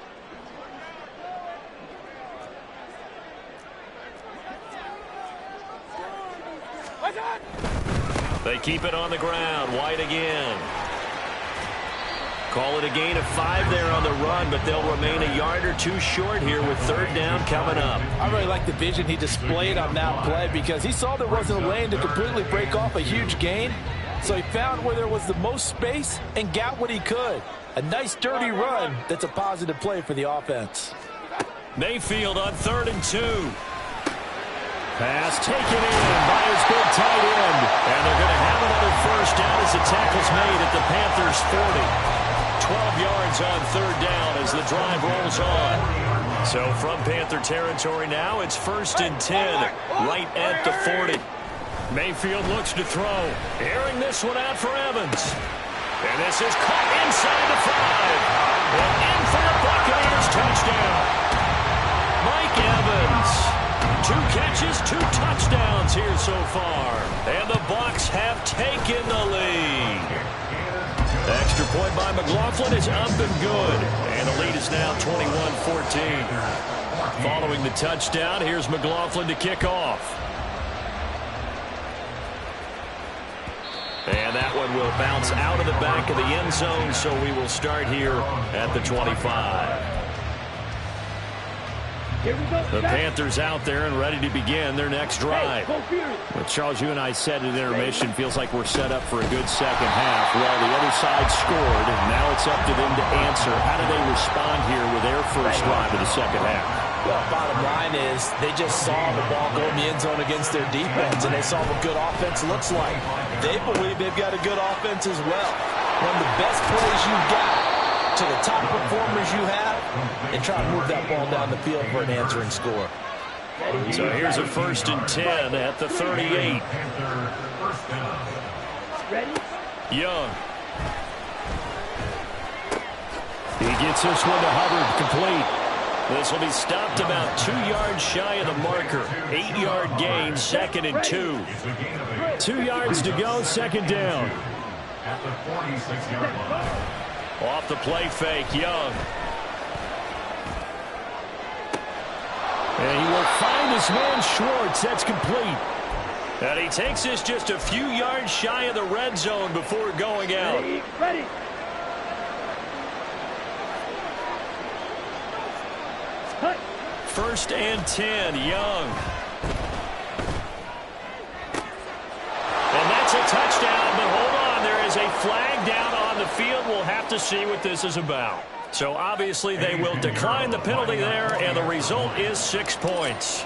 They keep it on the ground. White again. Call it a gain of 5 there on the run, but they'll remain a yard or 2 short here with third down coming up. I really like the vision he displayed on that play because he saw there wasn't a lane to completely break off a huge gain. So he found where there was the most space and got what he could. A nice dirty run that's a positive play for the offense. Mayfield on 3rd and 2. Pass taken in by his big tight end. And they're going to have another first down as the tackle's made at the Panthers' 40. 12 yards on third down as the drive rolls on. So from Panther territory now, it's 1st and 10, right at the 40. Mayfield looks to throw. Airing this one out for Evans. And this is caught inside the 5. And in for the Buccaneers touchdown. Mike Evans. 2 catches, 2 touchdowns here so far. And the Bucs have taken the lead. The extra point by McLaughlin is up and good. And the lead is now 21-14. Following the touchdown, here's McLaughlin to kick off. And that one will bounce out of the back of the end zone, so we will start here at the 25. The Panthers out there and ready to begin their next drive. Well, Charles, you and I said at intermission, feels like we're set up for a good second half. Well, the other side scored, and now it's up to them to answer. How do they respond here with their first drive of the second half? Well, bottom line is they just saw the ball go in the end zone against their defense, and they saw what good offense looks like. They believe they've got a good offense as well. One of the best plays you've got to the top performers you have, and try to move that ball down the field for an answering score. So here's a 1st and 10 at the 38. Young. He gets this one to Hubbard, complete. This will be stopped about 2 yards shy of the marker. 8-yard gain, 2nd and 2. 2 yards to go, second down. At the 46-yard line. Off the play fake, Young. And he will find his man Schwartz. That's complete. And he takes this just a few yards shy of the red zone before going out. Ready. Cut. 1st and 10, Young. And that's a touchdown, but hold on. There is a flag down on the field. We'll have to see what this is about. So obviously they will decline the penalty there, and the result is 6 points.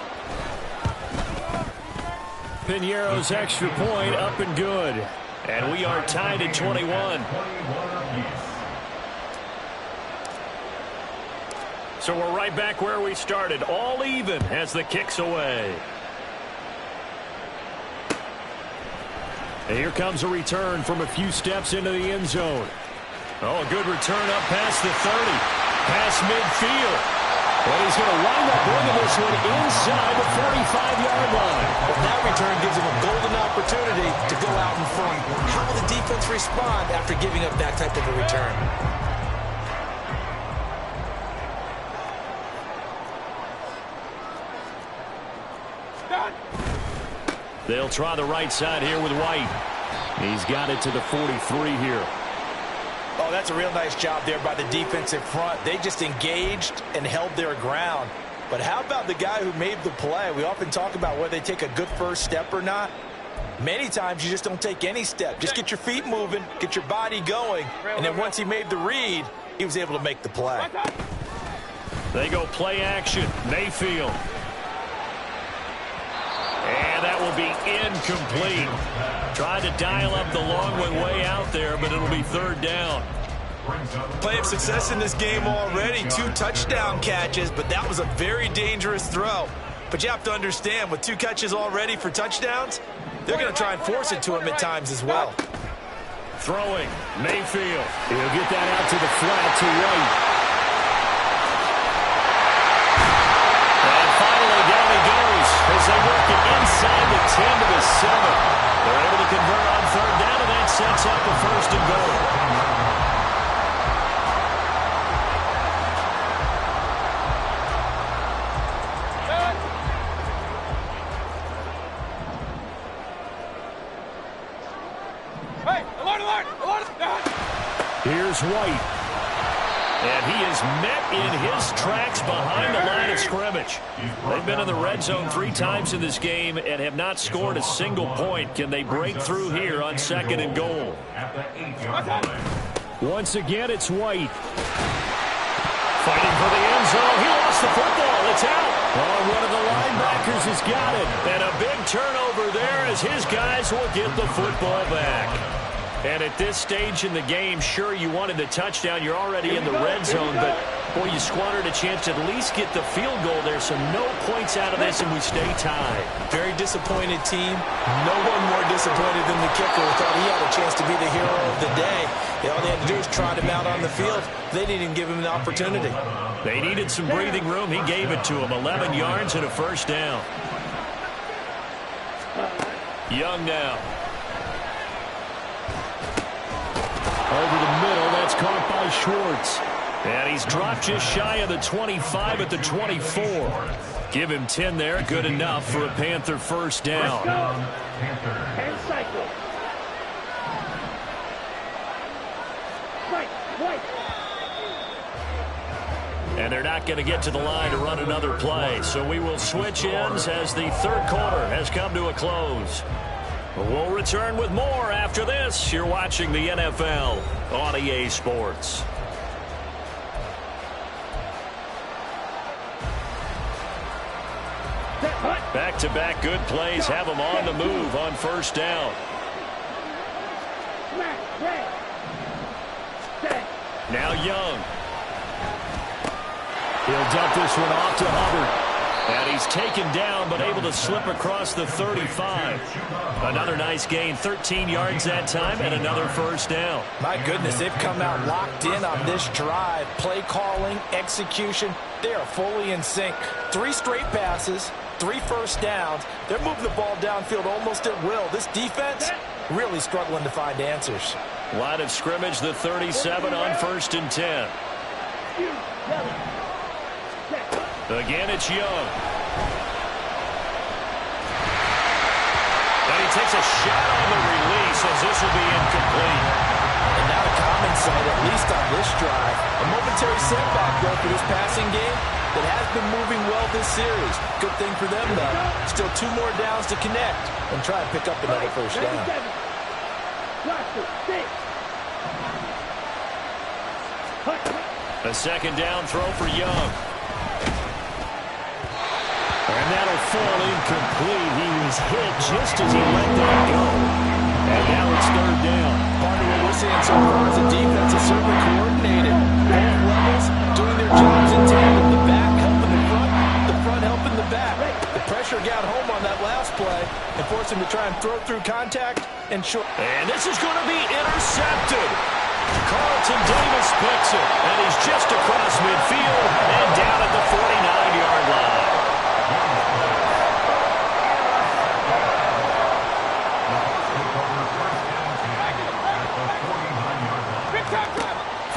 Piñeiro's extra point up and good. And we are tied at 21. So we're right back where we started, all even as the kick's away. And here comes a return from a few steps into the end zone. Oh, a good return up past the 30. Past midfield. But he's going to wind up bringing this one inside the 45-yard line. Well, that return gives him a golden opportunity to go out in front. How will the defense respond after giving up that type of a return? They'll try the right side here with White. He's got it to the 43 here. Oh, that's a real nice job there by the defensive front. They just engaged and held their ground. But how about the guy who made the play? We often talk about whether they take a good first step or not. Many times you just don't take any step. Just get your feet moving, get your body going, and then once he made the read, he was able to make the play. They go play action. Mayfield. And that will be incomplete. Tried to dial up the long one way out there, but it'll be third down. Plenty of success in this game already. 2 touchdown catches, but that was a very dangerous throw. But you have to understand, with 2 catches already for touchdowns, they're going to try and force it to him at times as well. Throwing. Mayfield. He'll get that out to the flat to White. And finally, down he goes as they work it inside the 10 to the 7. They're able to convert on third down, and that sets up a first and goal. Here's White. And he is met in his tracks behind the line of scrimmage. They've been in the red zone 3 times in this game and have not scored a single point. Can they break through here on second and goal? Once again, it's White. Fighting for the end zone. He lost the football. It's out. Oh, one of the linebackers has got it. And a big turnover there as his guys will get the football back. And at this stage in the game, sure, you wanted the touchdown. You're already in the red zone, but, boy, you squandered a chance to at least get the field goal there, so no points out of this, and we stay tied. Very disappointed team. No one more disappointed than the kicker who thought he had a chance to be the hero of the day. All they had to do was trot him out on the field. They didn't even give him the opportunity. They needed some breathing room. He gave it to him. 11 yards and a first down. Young now. Over the middle, that's caught by Schwartz. And he's dropped just shy of the 25 at the 24. Give him 10 there, good enough for a Panther first down. And cycle. White. And they're not going to get to the line to run another play. So we will switch ends as the third quarter has come to a close. We'll return with more after this. You're watching the NFL on EA Sports. Back-to-back good plays have them on the move on first down. Now Young. He'll dump this one off to Hubbard. And he's taken down, but able to slip across the 35. Another nice gain, 13 yards that time, and another first down. My goodness, they've come out locked in on this drive. Play calling, execution, they are fully in sync. 3 straight passes, 3 first downs. They're moving the ball downfield almost at will. This defense really struggling to find answers. Line of scrimmage, the 37 on first and 10. Again, it's Young. And he takes a shot on the release as this will be incomplete. And now a common sight, at least on this drive. A momentary setback, though, for this passing game that has been moving well this series. Good thing for them, though. Still 2 more downs to connect and try and pick up another first down. A second down throw for Young. And that'll fall incomplete. He was hit just as he let that go. And now it's third down. Part of what we're seeing so far is the defense is certainly coordinated. Both levels doing their jobs in tandem. The back helping the front helping the back. The pressure got home on that last play and forced him to try and throw through contact and short. And this is going to be intercepted. Carlton Davis picks it. And he's just across midfield and down at the 49-yard line.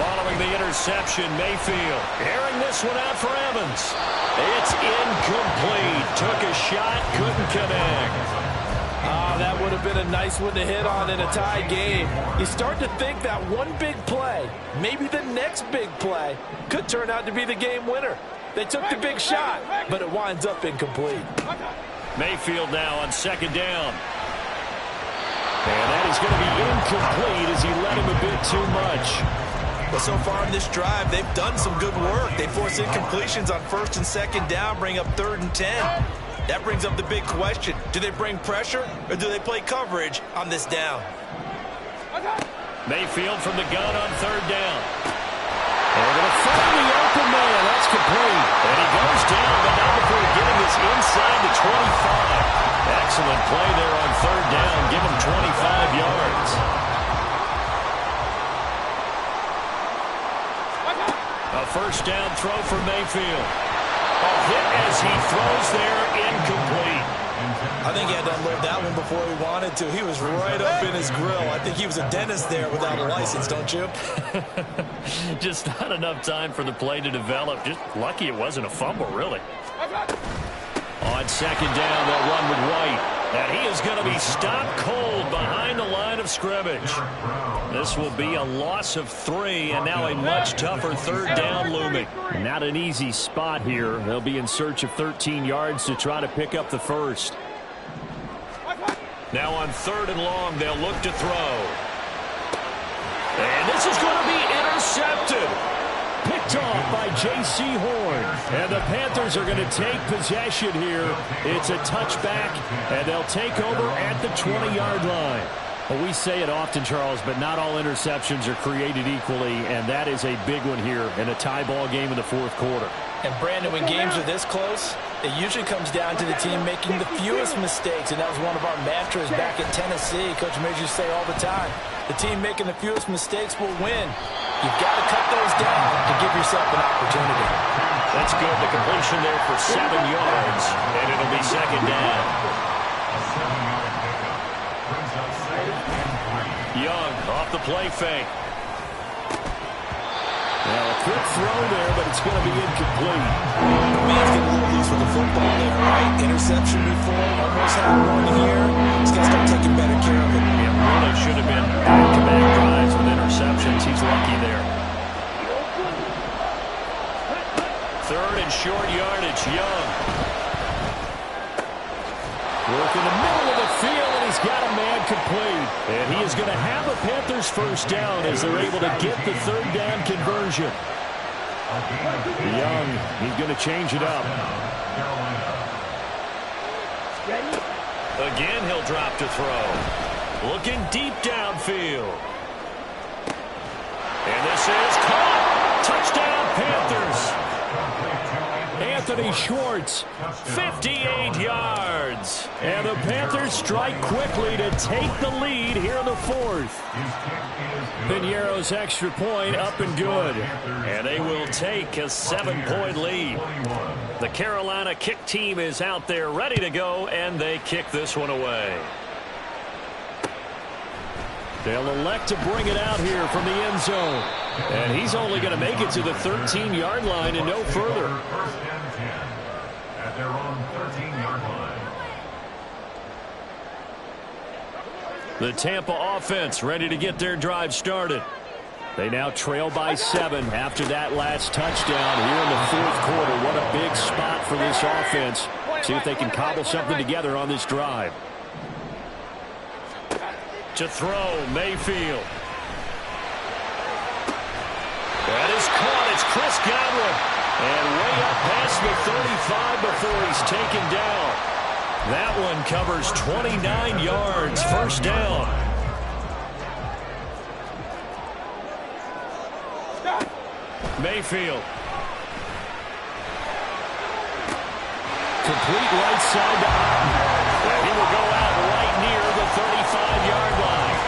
Following the interception, Mayfield airing this one out for Evans. It's incomplete. Took a shot, couldn't connect. That would have been a nice one to hit on in a tie game. You start to think that one big play, maybe the next big play, could turn out to be the game winner. They took the big shot, but it winds up incomplete. Mayfield now on second down. And that is going to be incomplete as he led him a bit too much. But so far in this drive, they've done some good work. They force incompletions on 1st and 2nd down, bring up 3rd and 10. That brings up the big question. Do they bring pressure or do they play coverage on this down? Mayfield from the gun on 3rd down. They're going to find the open man. That's complete. And he goes down, but not before getting this inside the 25. Excellent play there on 3rd down. Give him 25 yards. A 1st down throw for Mayfield. A hit as he throws there, incomplete. I think he had to unload that one before he wanted to. He was right up in his grill. I think he was a dentist there without a license, don't you? Just not enough time for the play to develop. Just lucky it wasn't a fumble, really. On 2nd down, they'll run with White. And he is going to be stopped cold behind the line of scrimmage. This will be a loss of 3, and now a much tougher 3rd down looming. Not an easy spot here. They'll be in search of 13 yards to try to pick up the 1st. Now on 3rd and long, they'll look to throw. And this is going to be intercepted. Picked off by J.C. Horn. And the Panthers are going to take possession here. It's a touchback, and they'll take over at the 20-yard line. Well, we say it often, Charles, but not all interceptions are created equally, and that is a big one here in a tie ball game in the 4th quarter. And, Brandon, when games are this close, it usually comes down to the team making the fewest mistakes, and that was one of our mantras back at Tennessee. Coach Major used to say all the time, the team making the fewest mistakes will win. You've got to cut those down to give yourself an opportunity. That's good. The completion there for 7 yards, and it'll be 2nd down. Young off the play fake. Now a quick throw there, but it's going to be incomplete. Man's getting a little loose with the football there, right? Interception before, almost had one here. He's got to start taking better care of it. It really should have been back-to-back drives with interceptions. He's lucky there. 3rd and short yardage, Young. Work in the middle of the field, and he's got a man complete. And he is going to have a Panthers 1st down as they're able to get the 3rd down conversion. Young, he's going to change it up. Again, he'll drop to throw. Looking deep downfield. And this is caught. Touchdown, Panthers. Anthony Schwartz, 58 yards. And the Panthers strike quickly to take the lead here in the 4th. Piñeiro's extra point up and good. And they will take a 7-point lead. The Carolina kick team is out there ready to go, and they kick this one away. They'll elect to bring it out here from the end zone. And he's only going to make it to the 13-yard line and no further. 1st and 10 at their own 13-yard line. The Tampa offense ready to get their drive started. They now trail by 7 after that last touchdown here in the 4th quarter. What a big spot for this offense. See if they can cobble something together on this drive. To throw, Mayfield. That is caught. It's Chris Godwin. And way up past the 35 before he's taken down. That one covers 29 yards. 1st down. Mayfield. Complete right side to Otten. And he will go out right near the 35-yard line.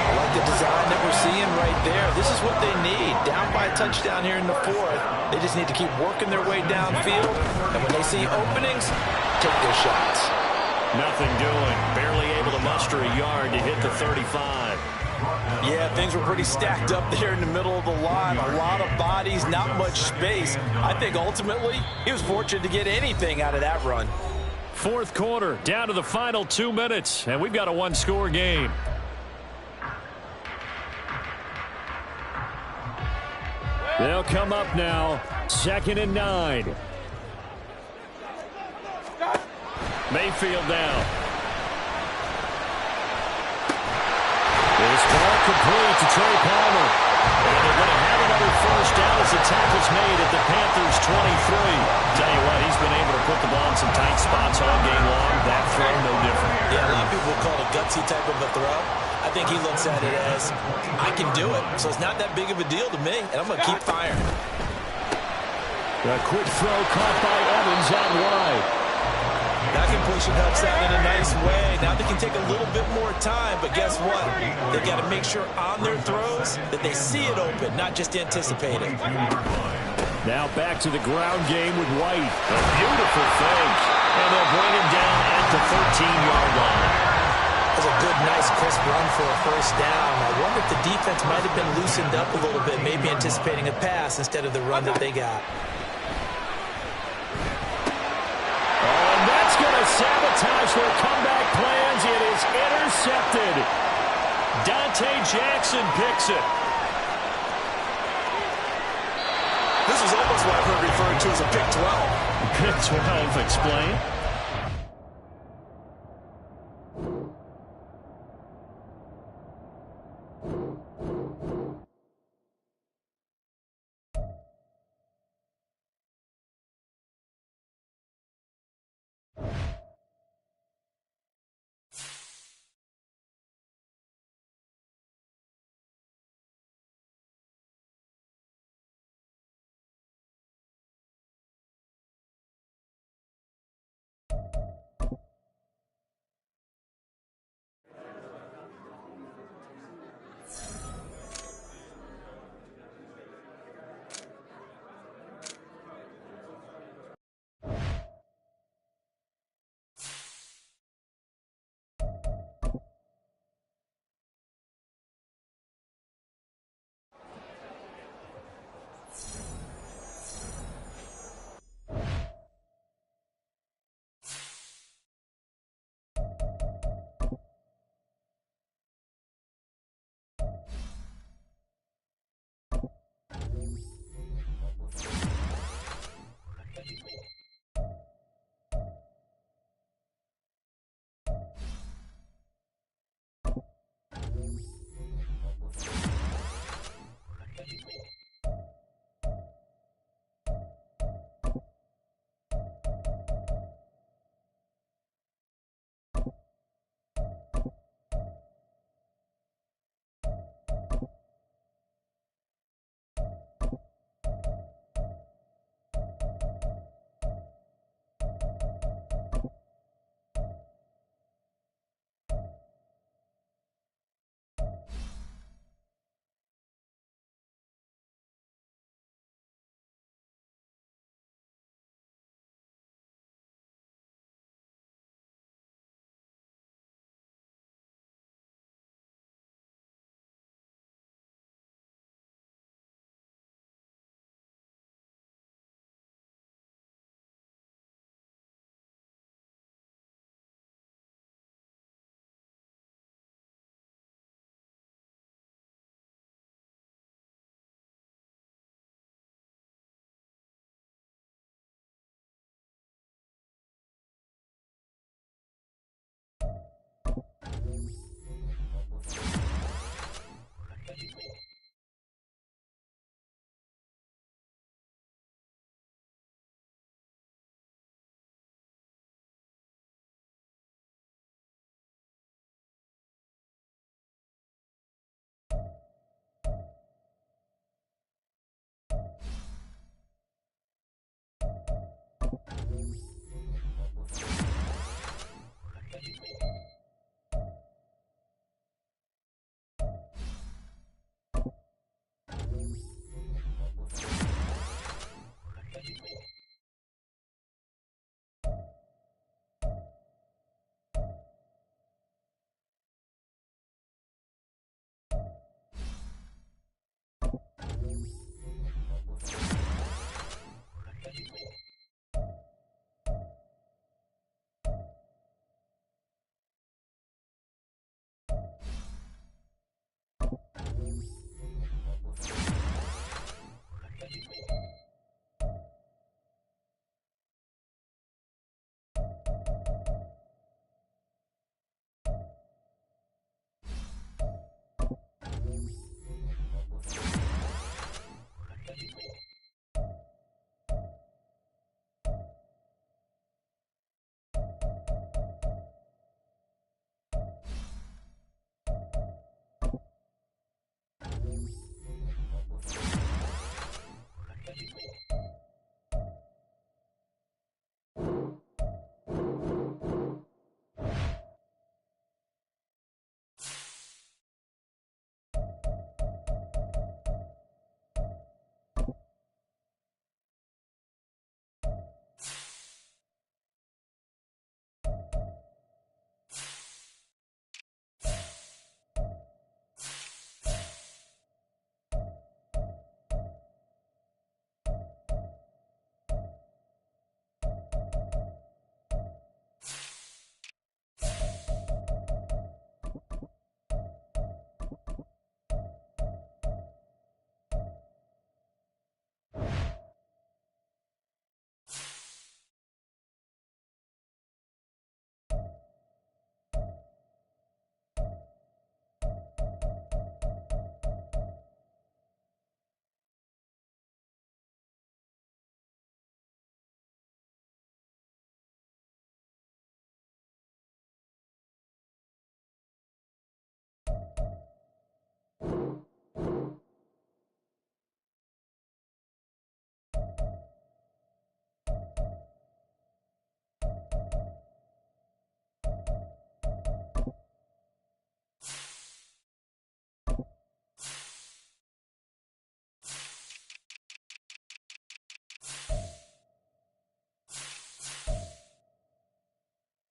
I like the design that we're seeing right there. This is what they need. Down by a touchdown here in the 4th. They just need to keep working their way downfield. And when they see openings, take their shots. Nothing doing. Barely able to muster a yard to hit the 35. Yeah, things were pretty stacked up there in the middle of the line. A lot of bodies, not much space. I think ultimately he was fortunate to get anything out of that run. 4th quarter, down to the final 2 minutes, and we've got a 1-score game. They'll come up now, 2nd and 9. Mayfield down. This ball complete to Trey Palmer. And they're going to have another first down as the tackle's made at the Panthers' 23. Tell you what, he's been able to put the ball in some tight spots all game long. That throw, no different. Yeah, a lot of people will call it a gutsy type of a throw. I think he looks at it as, I can do it, so it's not that big of a deal to me, and I'm going to keep firing. A quick throw caught by Evans out wide. That completion helps out in a nice way. Now they can take a little bit more time, but guess what? They got to make sure on their throws that they see it open, not just anticipate it. Now back to the ground game with White. A beautiful fake. And they'll bring him down at the 13-yard line. That was a good, nice, crisp run for a first down. I wonder if the defense might have been loosened up a little bit, maybe anticipating a pass instead of the run that they got. Sabotage their comeback plans. It is intercepted. Dante Jackson picks it. This is almost what I've heard referred to as a Pick 12. Pick 12, explain.